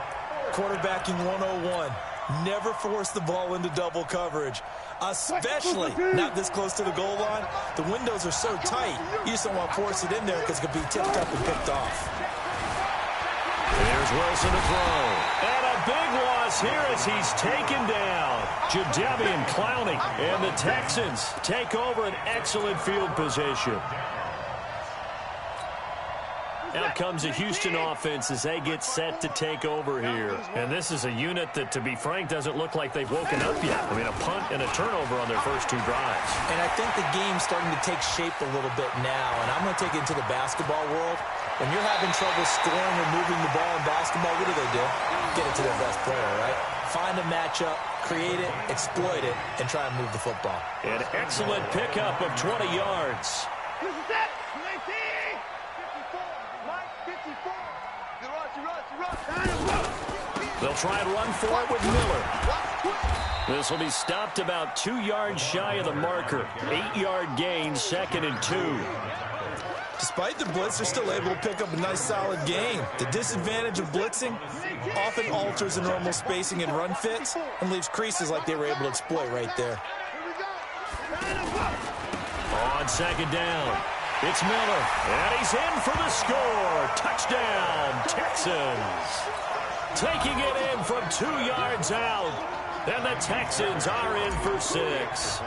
Quarterbacking 101. Never force the ball into double coverage, especially not this close to the goal line. The windows are so tight, you just don't want to force it in there because it could be tipped up and picked off. There's Wilson to throw. And a big loss here as he's taken down. Jadeveon Clowney, and the Texans take over an excellent field position. Out comes the Houston offense as they get set to take over here. And this is a unit that, to be frank, doesn't look like they've woken up yet. I mean, a punt and a turnover on their first 2 drives. And I think the game's starting to take shape a little bit now. And I'm going to take it into the basketball world. When you're having trouble scoring or moving the ball in basketball, what do? Get it to their best player, right? Find a matchup, create it, exploit it, and try and move the football. An excellent pickup of 20 yards. They'll try and run for it with Miller. This will be stopped about 2 yards shy of the marker. 8-yard gain, 2nd and 2. Despite the blitz, they're still able to pick up a nice, solid gain. The disadvantage of blitzing often alters the normal spacing and run fits and leaves creases like they were able to exploit right there. On 2nd down, it's Miller, and he's in for the score. Touchdown, Texans. Taking it in from 2 yards out, and the Texans are in for 6.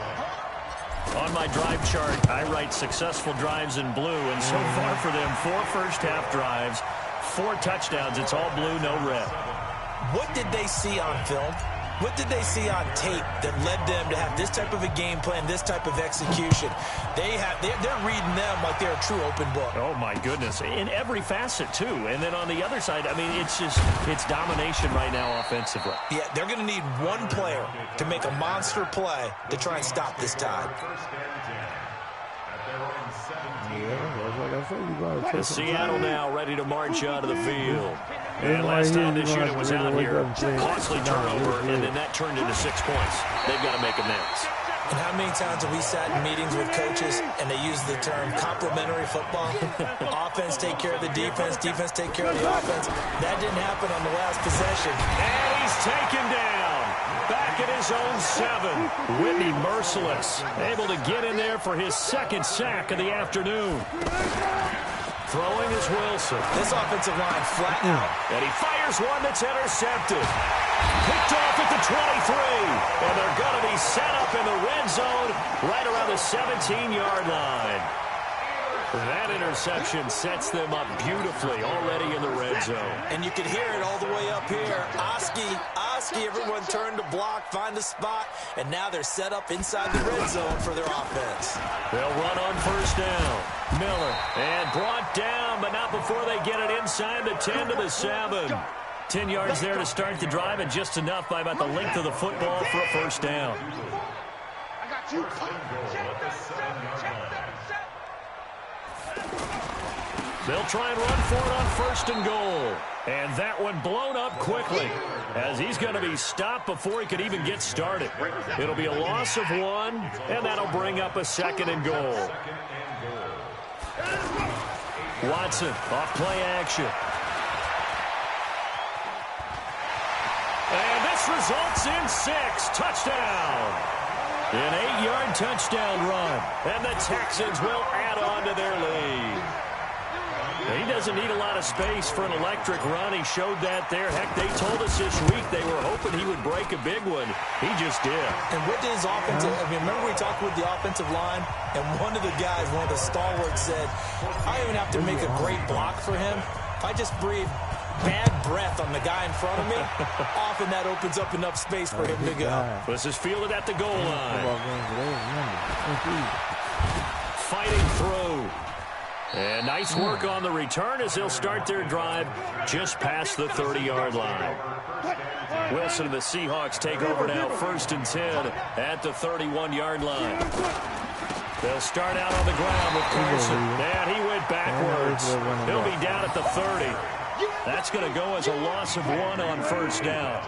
On my drive chart, I write successful drives in blue, and so far for them, 4 first-half drives, 4 touchdowns. It's all blue, no red. What did they see on film? What did they see on tape that led them to have this type of a game plan, this type of execution? They're reading them like they're a true open book. Oh, my goodness. In every facet, too. And then on the other side, I mean, it's domination right now offensively. Yeah, they're going to need one player to make a monster play to try and stop this tide. Seattle now ready to march out of the field. And last time this unit was out here, costly turnover, and then that turned into 6 points. They've got to make amends. And how many times have we sat in meetings with coaches and they use the term complementary football? Offense take care of the defense, defense take care of the offense. That didn't happen on the last possession. And he's taken down. Back at his own 7. Whitney merciless. Able to get in there for his 2nd sack of the afternoon. Throwing is Wilson. This offensive line flat out. And he fires one that's intercepted. Picked off at the 23. And they're going to be set up in the red zone right around the 17-yard line. That interception sets them up beautifully already in the red zone. And you can hear it all the way up here. Oski, everyone turned to block, find a spot, and now they're set up inside the red zone for their offense. They'll run on 1st down. Miller, and brought down, but not before they get it inside the 10 to the 7. 10 yards there to start the drive, and just enough by about the length of the football for a 1st down. I got you. They'll try and run for it on 1st and goal. And that one blown up quickly as he's going to be stopped before he could even get started. It'll be a loss of 1, and that'll bring up a 2nd and goal. Watson off play action. And this results in 6. Touchdown. An 8-yard touchdown run. And the Texans will add on to their lead. He doesn't need a lot of space for an electric run. He showed that there. Heck, they told us this week they were hoping he would break a big one. He just did. And what did his offensive... I mean, remember we talked with the offensive line, and one of the guys, one of the stalwarts said, I don't even have to make a great block for him. If I just breathe bad breath on the guy in front of me, often that opens up enough space for him to go. This is fielded at the goal line. Fighting through. And nice work on the return as they'll start their drive just past the 30-yard line. Wilson and the Seahawks take over now 1st and 10 at the 31-yard line. They'll start out on the ground with Carson. And he went backwards. He'll be down at the 30. That's going to go as a loss of 1 on 1st down.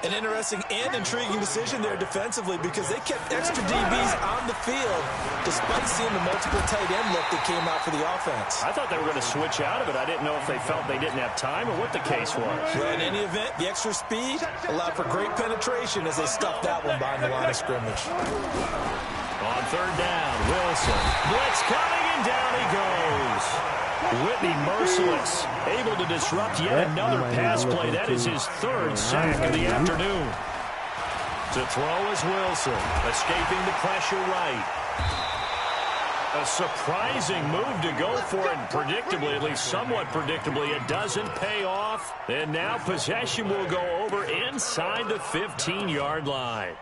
An interesting and intriguing decision there defensively because they kept extra DBs on the field despite seeing the multiple tight end look that came out for the offense. I thought they were going to switch out of it. I didn't know if they felt they didn't have time or what the case was. Well, in any event, the extra speed allowed for great penetration as they stuffed that one behind the line of scrimmage. On 3rd down, Wilson. Blitz coming, and down he goes. Whitney merciless, able to disrupt yet another pass play. That is his 3rd sack of the afternoon. To throw is Wilson, escaping the pressure right. A surprising move to go for it, predictably, at least somewhat predictably. It doesn't pay off, and now possession will go over inside the 15-yard line.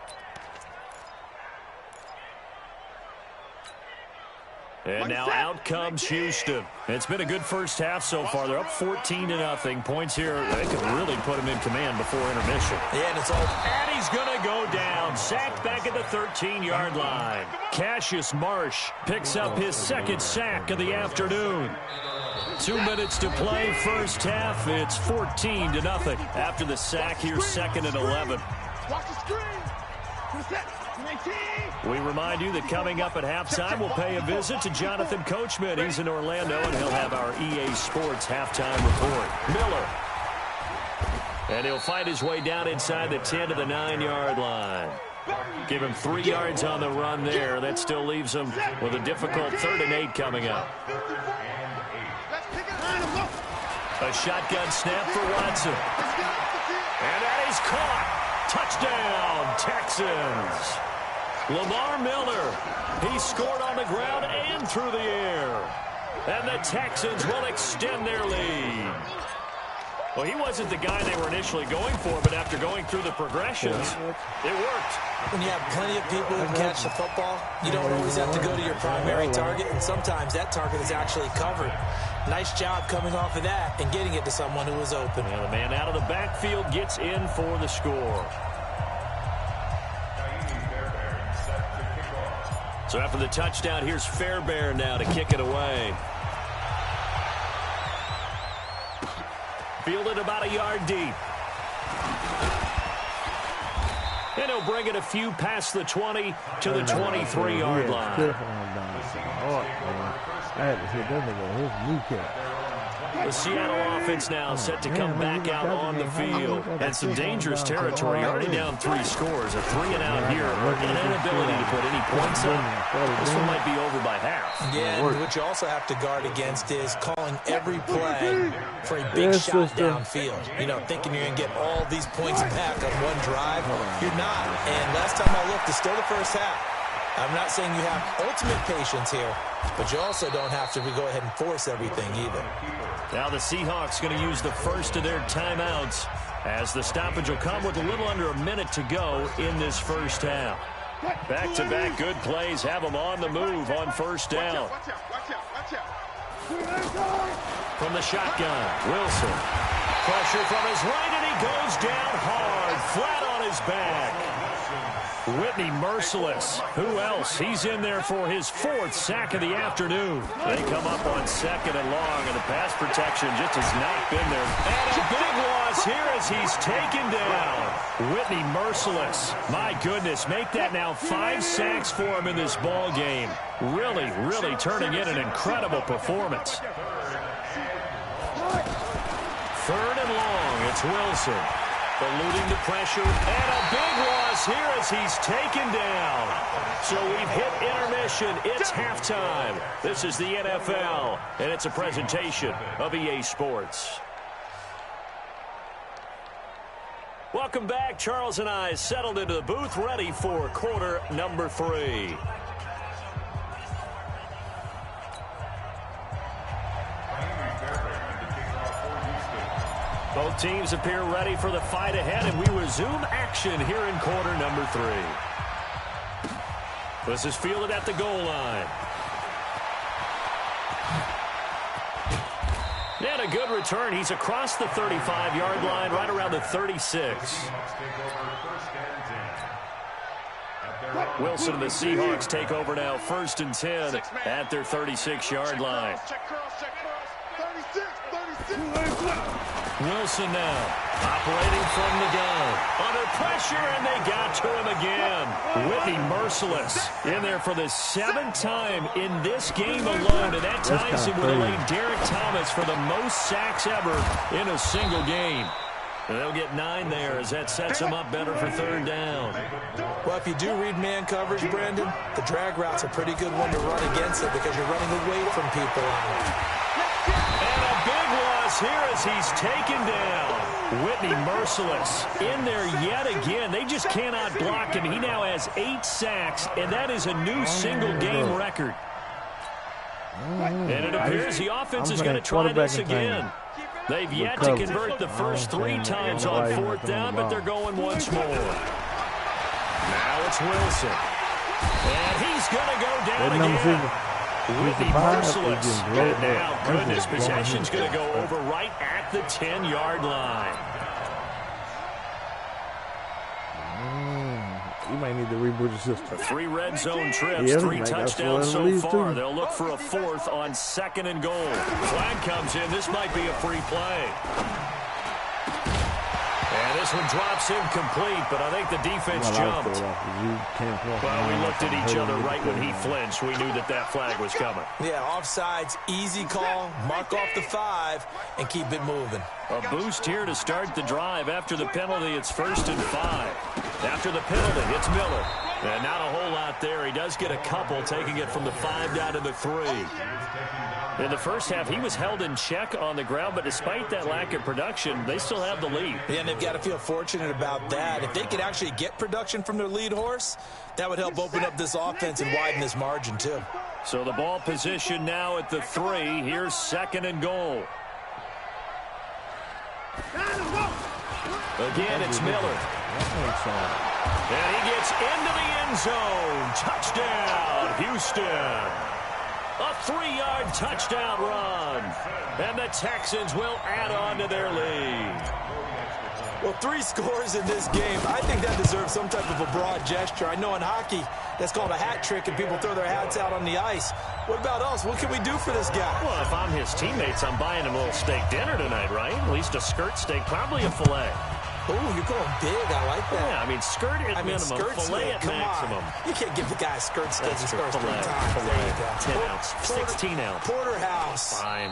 And now out comes Houston. It's been a good first half so far. They're up 14-0. Points here, they could really put him in command before intermission. Yeah, and it's all. And he's going to go down. Sacked back at the 13-yard line. Cassius Marsh picks up his second sack of the afternoon. 2 minutes to play first half. It's 14-0. After the sack, here's 2nd and 11. Watch the screen. We remind you that coming up at halftime, we'll pay a visit to Jonathan Coachman. He's in Orlando, and he'll have our EA Sports halftime report. Miller. And he'll find his way down inside the 10 to the 9-yard line. Give him 3 yards on the run there. That still leaves him with a difficult 3rd and 8 coming up. A shotgun snap for Watson. And that is caught. Touchdown, Texans. Lamar Miller, he scored on the ground and through the air. And the Texans will extend their lead. Well, he wasn't the guy they were initially going for, but after going through the progressions, it worked. When you have plenty of people who can catch the football, you don't always have to go to your primary target, and sometimes that target is actually covered. Nice job coming off of that and getting it to someone who was open. And the man out of the backfield gets in for the score. So after the touchdown, here's Fairbairn now to kick it away. Fielded about a yard deep. And he'll bring it a few past the 20 to the 23-yard line. I had to hit that nigga on his kneecap. The Seattle offense now set to come back out on the field. And some dangerous territory. Already down 3 scores. A 3-and-out here. An inability to put any points up. This one might be over by half. Yeah, and what you also have to guard against is calling every play for a big shot downfield. You know, thinking you're going to get all these points back on one drive. You're not. And last time I looked, it's still the first half. I'm not saying you have ultimate patience here, but you also don't have to go ahead and force everything either. Now the Seahawks going to use the first of their timeouts as the stoppage will come with a little under a minute to go in this first half. Back-to-back good plays have them on the move on first down. From the shotgun, Wilson. Pressure from his right, and he goes down hard, flat on his back. Whitney Merciless. Who else? He's in there for his 4th sack of the afternoon. They come up on 2nd and long, and the pass protection just has not been there. And a big loss here as he's taken down. Whitney Merciless. My goodness, make that now 5 sacks for him in this ball game. Really, really turning in an incredible performance. 3rd and long. It's Wilson. Eluding the pressure, and a big loss here as he's taken down. So we've hit intermission. It's halftime. This is the NFL, and it's a presentation of EA Sports. Welcome back. Charles and I settled into the booth, ready for quarter number 3. Both teams appear ready for the fight ahead, and we resume action here in quarter number 3. This is fielded at the goal line. And a good return. He's across the 35-yard line, right around the 36. Wilson and the Seahawks take over now, 1st and 10 at their 36-yard line. Wilson now operating from the gun. Under pressure, and they got to him again. Whitney Merciless in there for the 7th time in this game alone, and that ties him with a late Derek Thomas for the most sacks ever in a single game. And they'll get 9 there as that sets him up better for 3rd down. Well, if you do read man coverage, Brandon, the drag route's a pretty good one to run against it because you're running away from people on it. And a big loss here as he's taken down. Whitney Merciless in there yet again. They just cannot block him. He now has 8 sacks, and that is a new single-game record. And it appears the offense is going to try this again. They've yet to convert the first 3 times on 4th down, but they're going once more. Now it's Wilson. And he's going to go down again. Whitney merciless. And now, goodness, possession's going to go over right at the 10-yard line. You might need to reboot your system. 3 red zone trips, 3 touchdowns so far. They'll look for a 4th on 2nd and goal. Flag comes in. This might be a free play. And this one drops incomplete, but I think the defense jumped. Well, we looked at each other right when he flinched. We knew that flag was coming. Yeah, offsides, easy call, mark off the 5, and keep it moving. A boost here to start the drive. After the penalty, it's 1st and 5. After the penalty, it's Miller. And not a whole lot there. He does get a couple, taking it from the 5 down to the 3. In the first half, he was held in check on the ground, but despite that lack of production, they still have the lead. Yeah, and they've got to feel fortunate about that. If they could actually get production from their lead horse, that would help open up this offense and widen this margin, too. So the ball position now at the 3. Here's 2nd and goal. Again, it's Miller. And he gets into the end zone. Touchdown, Houston. A 3-yard touchdown run. And the Texans will add on to their lead. Well, 3 scores in this game. I think that deserves some type of a broad gesture. I know in hockey, that's called a hat trick, and people throw their hats out on the ice. What about us? What can we do for this guy? Well, if I'm his teammates, I'm buying him a little steak dinner tonight, right? At least a skirt steak, probably a filet. Oh, you're going big. I like that. Yeah, I mean, skirt at minimum, filet at maximum. You can't give the guy a skirt steak. That's scores 3 times. Filet, 10-ounce, 16-ounce. Porterhouse. Fine.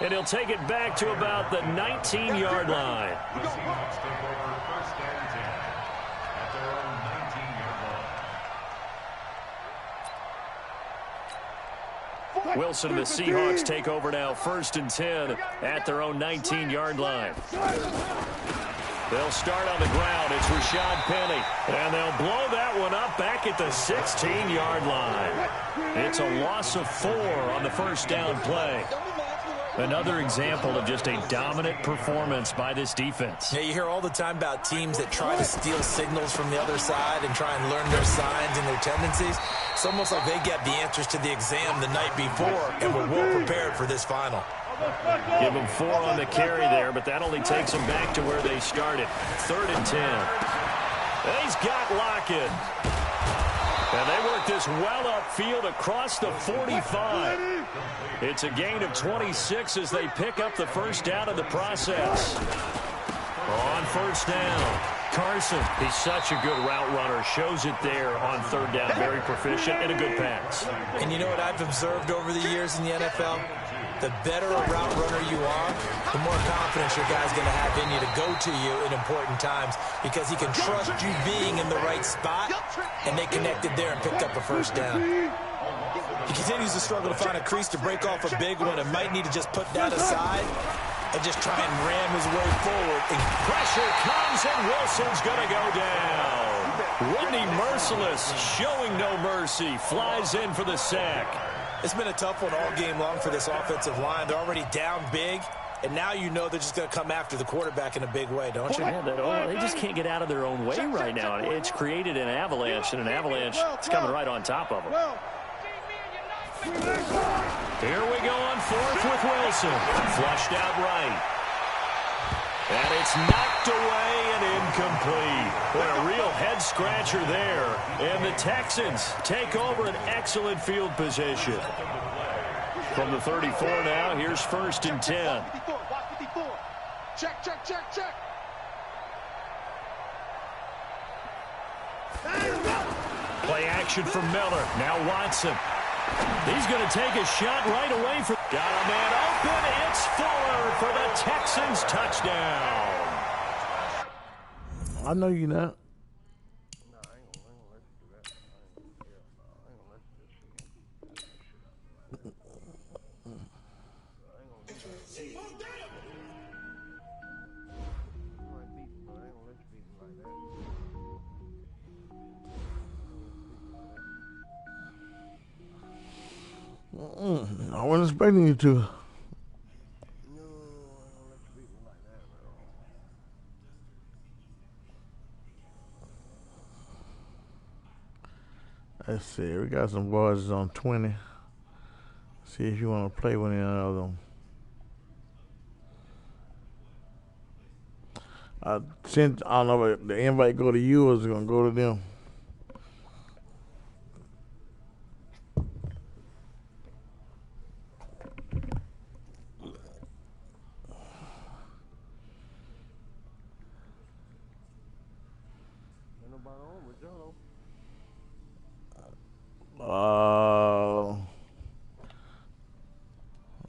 And he'll take it back to about the 19-yard line. The Seahawks take over 1st and 10 at their own 19-yard line. Wilson and the Seahawks take over now, 1st and 10 at their own 19-yard line. They'll start on the ground. It's Rashad Penny. And they'll blow that one up back at the 16-yard line. It's a loss of 4 on the 1st down play. Another example of just a dominant performance by this defense. Yeah, you hear all the time about teams that try to steal signals from the other side and try and learn their signs and their tendencies. It's almost like they get the answers to the exam the night before and were well prepared for this final. Give them 4 on the carry there, but that only takes them back to where they started. 3rd and 10. And he's got Lockett. And they work this well upfield across the 45. It's a gain of 26 as they pick up the 1st down in the process. On 1st down, Carson, he's such a good route runner. Shows it there on 3rd down. Very proficient and a good pass. And you know what I've observed over the years in the NFL? The better a route runner you are, the more confidence your guy's going to have in you to go to you in important times because he can trust you being in the right spot, and they connected there and picked up a 1st down. He continues to struggle to find a crease to break off a big one and might need to just put that aside and just try and ram his way forward. And pressure comes, and Wilson's going to go down. Whitney merciless, showing no mercy, flies in for the sack. It's been a tough one all game long for this offensive line. They're already down big, and now you know they're just going to come after the quarterback in a big way, don't you? Yeah, they just can't get out of their own way right now. It's created an avalanche, and an avalanche is coming right on top of them. Here we go on 4th with Wilson. Flushed out right. And it's knocked away and incomplete. What a real head-scratcher there. And the Texans take over an excellent field position. From the 34 now, here's 1st and 10. Check, check, check, check. Play action from Miller. Now Watson. He's going to take a shot right away. Got a man open. It's Fuller for the Texans touchdown. I know you're not. I wasn't expecting you to. Let's see. We got some boys on 20. See if you want to play with any of them. I don't know if the invite go to you or is it going to go to them.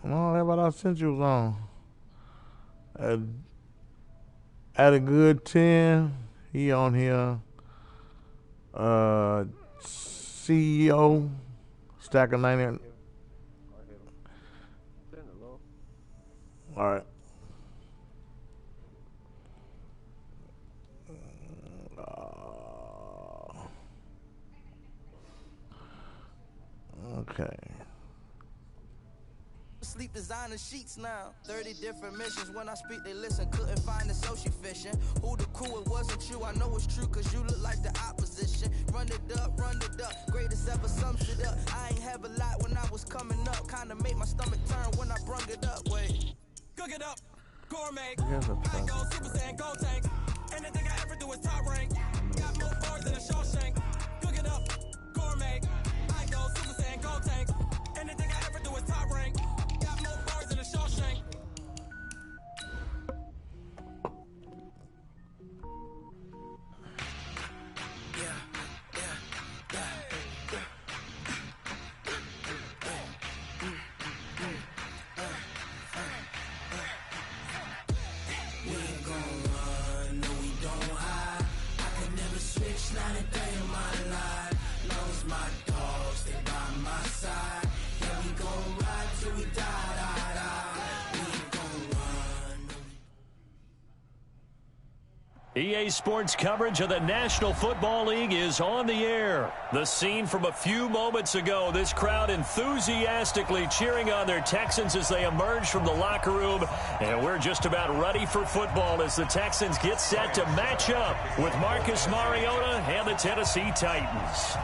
No, that's what I sent you was on. At a good 10, he on here. CEO, stack of 90. All right. Okay. Sleep designer sheets now. 30 different missions. When I speak, they listen. Couldn't find it, so she fishing. Who the crew? It wasn't you. I know it's true, cause you look like the opposition. Run it up, greatest ever sums it up. I ain't have a lot when I was coming up. Kinda made my stomach turn when I brung it up. Wait. Cook it up, gourmet. I go Super Saiyan, gold tank. Anything I ever do is top rank. Got more bars than a Shawshank. Cook it up, gourmet. I go Super Saiyan, gold tank. Anything I ever do is top rank. Shawshank. We ain't gon' run, no we don't hide. I could never switch, not a day in my life. Long as my dogs stay by my side. Yeah, we gon' ride till we die. EA Sports coverage of the National Football League is on the air. The scene from a few moments ago, this crowd enthusiastically cheering on their Texans as they emerge from the locker room. And we're just about ready for football as the Texans get set to match up with Marcus Mariota and the Tennessee Titans.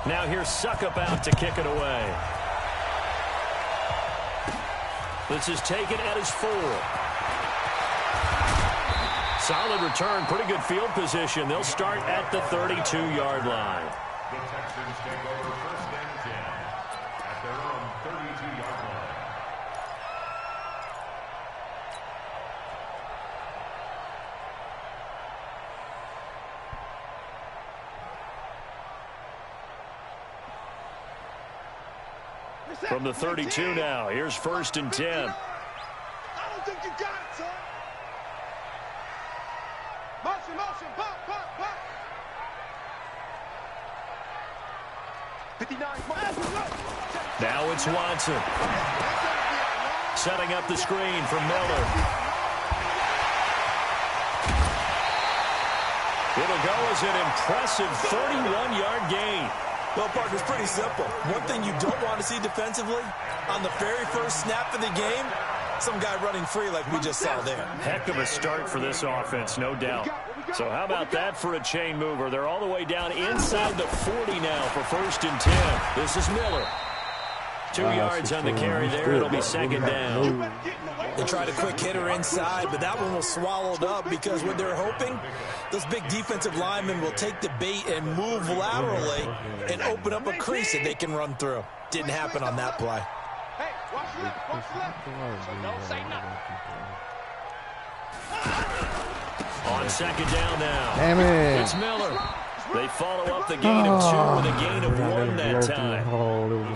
Now here's Suckup out to kick it away. This is taken at his 4. Solid return, pretty good field position. They'll start at the 32-yard line. The Texans take over first and 10 at their own 32-yard line. From the 32 now, here's first and 10. I don't think you got it, son. Motion, pop. 59. Now it's Watson. Setting up the screen for Miller. It'll go as an impressive 31-yard gain. Well, Parker, it's pretty simple. One thing you don't want to see defensively, on the very first snap of the game, some guy running free like we just saw there. Heck of a start for this offense, no doubt. So how about that for a chain mover? They're all the way down inside the 40 now for first and 10. This is Miller. 2 yards on the carry there. It'll be second down. They tried a quick hitter inside, but that one was swallowed up because what they're hoping, those big defensive linemen will take the bait and move laterally and open up a crease that they can run through. Didn't happen on that play. Hey, watch left. So don't say nothing. On second down now. Damn it. It's Miller. They follow up the gain of 2 with a gain of 1 that time.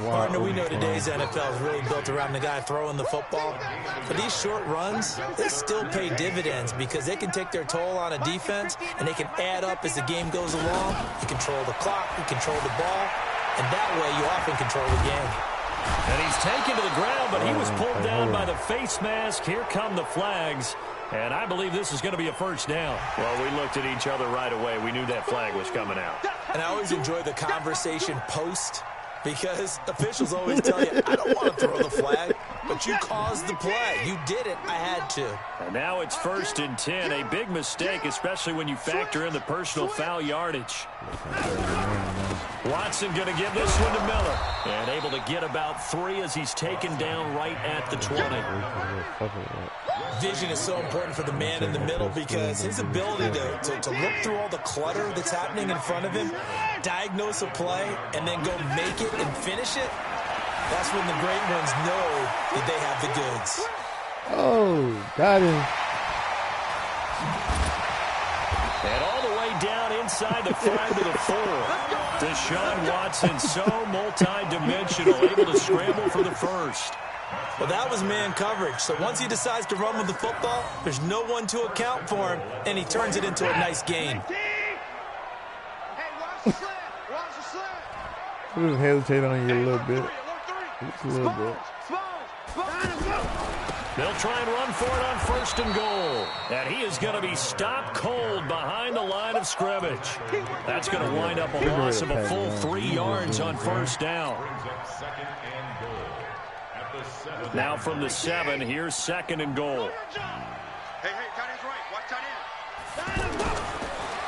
Partner, we know today's NFL is really built around the guy throwing the football. But these short runs, they still pay dividends because they can take their toll on a defense and they can add up as the game goes along. You control the clock, you control the ball, and that way you often control the game. And he's taken to the ground, but he was pulled down by the face mask. Here come the flags. And I believe this is going to be a first down. Well, we looked at each other right away. We knew that flag was coming out. And I always enjoy the conversation post because officials always tell you, I don't want to throw the flag. but you caused the play. You did it. I had to. And now it's 1st and 10. A big mistake, especially when you factor in the personal foul yardage. Watson going to give this one to Miller. And able to get about 3 as he's taken down right at the 20. Vision is so important for the man in the middle because his ability to look through all the clutter that's happening in front of him, diagnose a play, and then go make it and finish it, that's when the great ones know that they have the goods. Oh, got him. And all the way down inside the 5 to the 4. Deshaun Watson, so multi-dimensional, able to scramble for the first. Well, that was man coverage. So once he decides to run with the football, there's no one to account for him, and he turns it into a nice gain. I'm just hesitating on you a little bit. Just a little bit. They'll try and run for it on 1st and goal. And he is going to be stopped cold behind the line of scrimmage. That's going to wind up a loss of a full 3 yards on 1st down. Now from the 7, here's 2nd and goal. Hey, tight end's right. Watch tight end.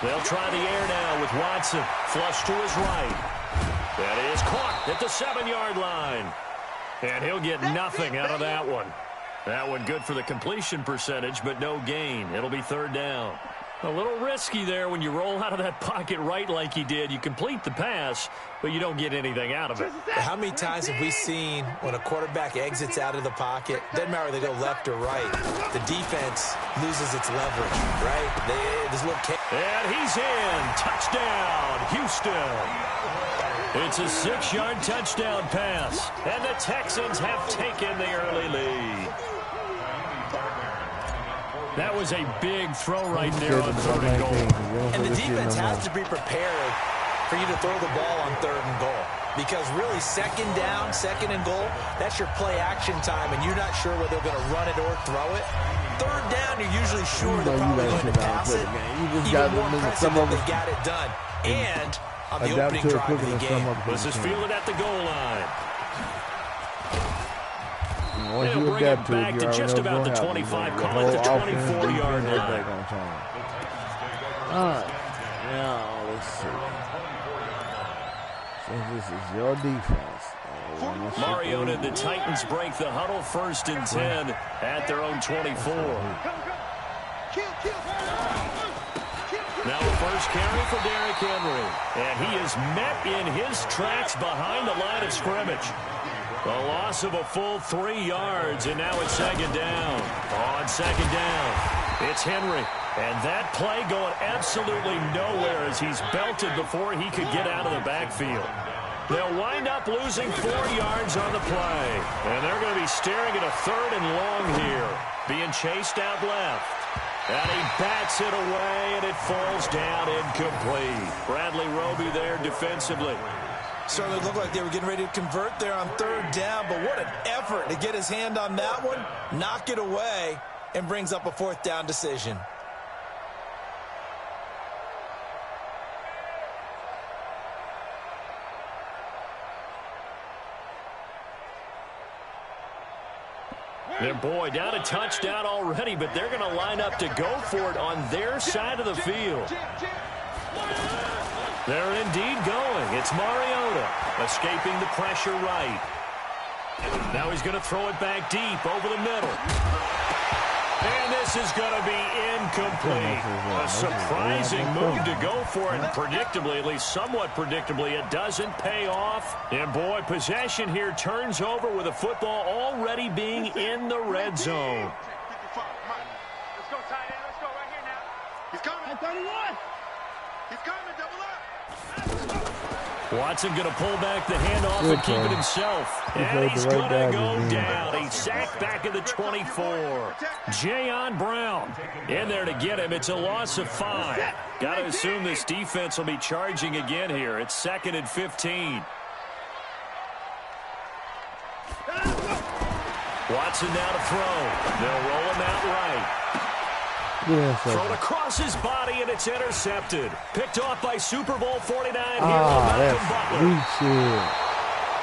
They'll try the air now with Watson. Flush to his right. That is caught at the 7-yard line. And he'll get nothing out of that one. That one good for the completion percentage, but no gain. It'll be 3rd down. A little risky there when you roll out of that pocket right like he did. You complete the pass, but you don't get anything out of it. How many times have we seen when a quarterback exits out of the pocket, doesn't matter whether they go left or right, the defense loses its leverage, right? And he's in. Touchdown, Houston. It's a 6-yard touchdown pass, and the Texans have taken the early lead. That was a big throw right there on 3rd and goal. And the defense has to be prepared for you to throw the ball on 3rd and goal. Because really, 2nd down, 2nd and goal, that's your play action time, and you're not sure whether they're going to run it or throw it. 3rd down, you're usually sure they're probably going to pass it. Even more impressive if they got it done. And on the opening drive of the game. This is fielded at the goal line. Once They'll bring it back to just about the 25, call it the 24-yard line. All right, now let's see. Since this is your defense, Mariota and the Titans break the huddle 1st and 10 at their own 24. Now a first carry for Derrick Henry. And he is met in his tracks behind the line of scrimmage. A loss of a full 3 yards, and now it's 2nd down. On 2nd down, it's Henry. And that play going absolutely nowhere as he's belted before he could get out of the backfield. They'll wind up losing 4 yards on the play. And they're going to be staring at a 3rd and long here. Being chased out left. And he bats it away, and it falls down incomplete. Bradley Roby there defensively. Certainly looked like they were getting ready to convert there on 3rd down, but what an effort to get his hand on that one, knock it away, and brings up a 4th down decision. And boy, down a touchdown already, but they're going to line up to go for it on their side of the field. They're indeed going. It's Mariota escaping the pressure right. Now he's going to throw it back deep over the middle. And this is going to be incomplete. A surprising move to go for it. And predictably, at least somewhat predictably, it doesn't pay off. And boy, possession here turns over with a football already being in the red zone. Let's go, tight end. Let's go right here now. He's coming. 31. He's coming. Double up. Watson going to pull back the handoff and keep it himself. And he's going to go down. He's sacked back at the 24. Jayon Brown in there to get him. It's a loss of 5. Got to assume this defense will be charging again here. It's 2nd and 15. Watson now to throw. They'll roll him out right. Thrown across his body, and it's intercepted. Picked off by Super Bowl 49 hero Malcolm Butler.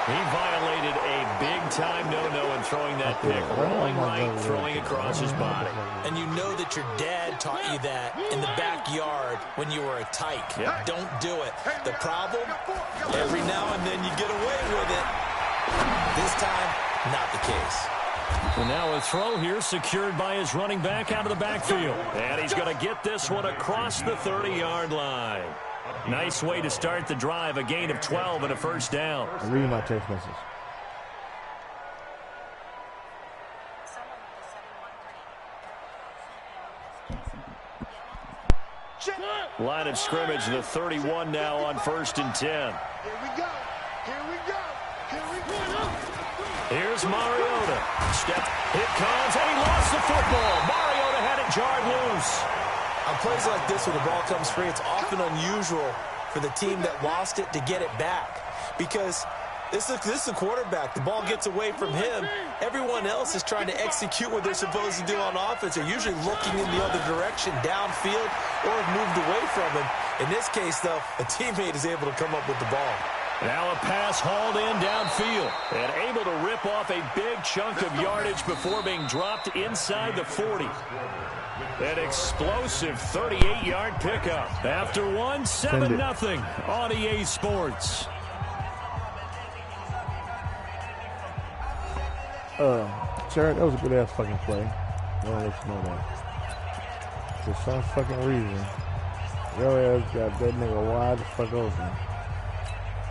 He violated a big-time no-no in throwing that pick. Rolling right, throwing across his body. And you know that your dad taught you that in the backyard when you were a tyke. Yep. Don't do it. The problem, every now and then you get away with it. This time, not the case. And now a throw here secured by his running back out of the backfield. And he's going to get this one across the 30-yard line. Nice way to start the drive, a gain of 12 and a first down. I'm reading my text message. Line of scrimmage, the 31 now on 1st and 10. Here we go. Here we go. Here we go. Here's Mariota. Step. It comes, and he lost the football. Mariota had it jarred loose. On plays like this where the ball comes free, it's often unusual for the team that lost it to get it back. Because this is the quarterback. The ball gets away from him. Everyone else is trying to execute what they're supposed to do on offense. They're usually looking in the other direction, downfield, or have moved away from him. In this case, though, a teammate is able to come up with the ball. Now a pass hauled in downfield and able to rip off a big chunk of yardage before being dropped inside the 40. An explosive 38-yard pickup. After one, 7-0 on EA Sports. Jared, that was a good-ass fucking play. I want to let you know that. For some fucking reason, your ass got that nigga wide the fuck open.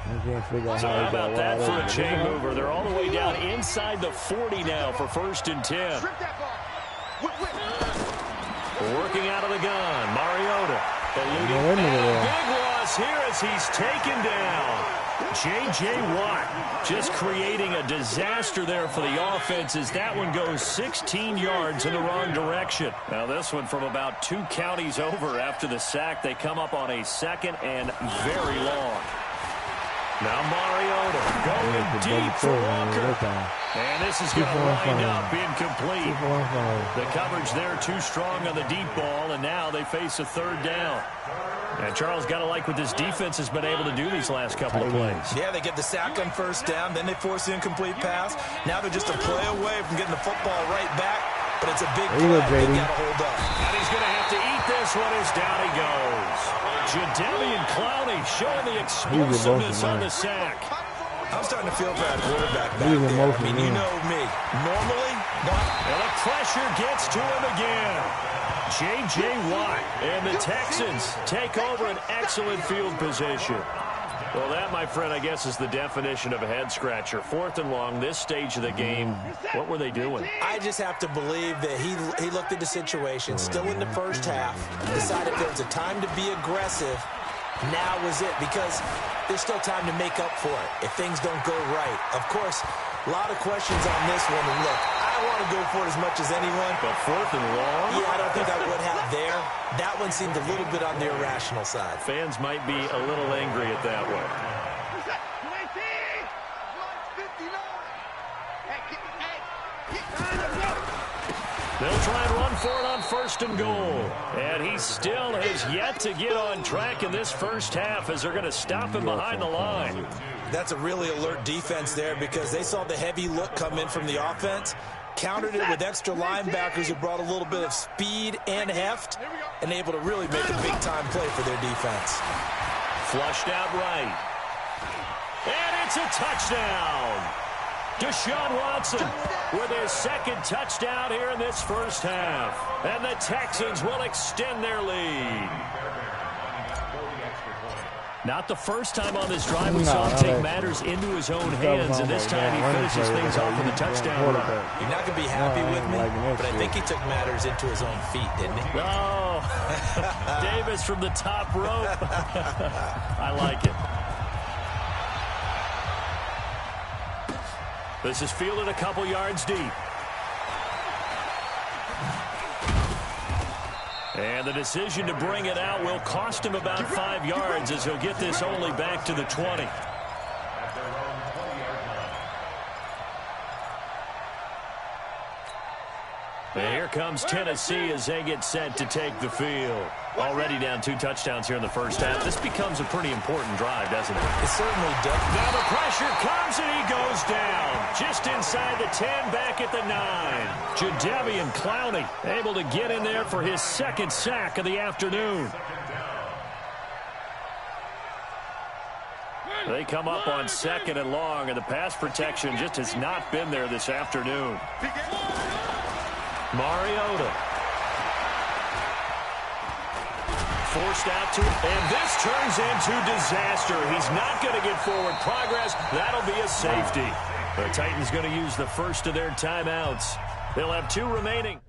You can't figure out So how how he got about that wide for open. a chain mover? They're all the way down inside the 40 now for 1st and 10. Strip that ball. Working out of the gun, Mariota. Eluding Yeah, that nigga there. big loss here as he's taken down. J.J. Watt just creating a disaster there for the offense as that one goes 16 yards in the wrong direction. Now this one from about 2 counties over after the sack. They come up on a 2nd and very long. Now Mariota going deep for Walker. And this is going to wind up incomplete. The coverage there too strong on the deep ball, and now they face a 3rd down. And Charles, got to like what this defense has been able to do these last couple of plays. Yeah, they get the sack on 1st down, then they force the incomplete pass. Now they're just a play away from getting the football right back, but it's a big play. They got to hold up. And he's going to have to eat this one as down he goes. Jadeveon Clowney showing the explosiveness on the sack. I'm starting to feel for that quarterback back there. I mean, you know me. Normally, and the pressure gets to him again. J.J. Watt and the Texans take over an excellent field position. Well, that, my friend, I guess is the definition of a head-scratcher. 4th and long, this stage of the game. What were they doing? I just have to believe that he looked at the situation, still in the first half, decided there was a time to be aggressive. Now was it, because there's still time to make up for it if things don't go right. Of course, a lot of questions on this one. And look, I want to go for it as much as anyone. But 4th and long? Yeah, I don't think I would have there. That one seemed a little bit on the irrational side. Fans might be a little angry at that one. They'll try and run for it on 1st and goal. And he still has yet to get on track in this first half as they're going to stop him behind the line. That's a really alert defense there because they saw the heavy look come in from the offense, countered it with extra linebackers who brought a little bit of speed and heft, and able to really make a big-time play for their defense. Flushed out right. And it's a touchdown. Deshaun Watson with his 2nd touchdown here in this first half. And the Texans will extend their lead. Not the first time on this drive we saw him take matters into his own hands, and this time he finishes things off with a touchdown run. You're not going to be happy with me, but I think he took matters into his own feet, didn't he? Oh, Davis from the top rope. I like it. This is fielded a couple yards deep. And the decision to bring it out will cost him about 5 yards as he'll get this only back to the 20. And here comes Tennessee as they get set to take the field. Already down 2 touchdowns here in the first half. This becomes a pretty important drive, doesn't it? It certainly does. Now the pressure comes and he goes down. Just inside the 10, back at the 9. Jadeveon Clowney able to get in there for his second sack of the afternoon. They come up on 2nd and long, and the pass protection just has not been there this afternoon. Mariota. Forced out to it, and this turns into disaster. He's not going to get forward progress. That'll be a safety. The Titans going to use the first of their timeouts. They'll have 2 remaining.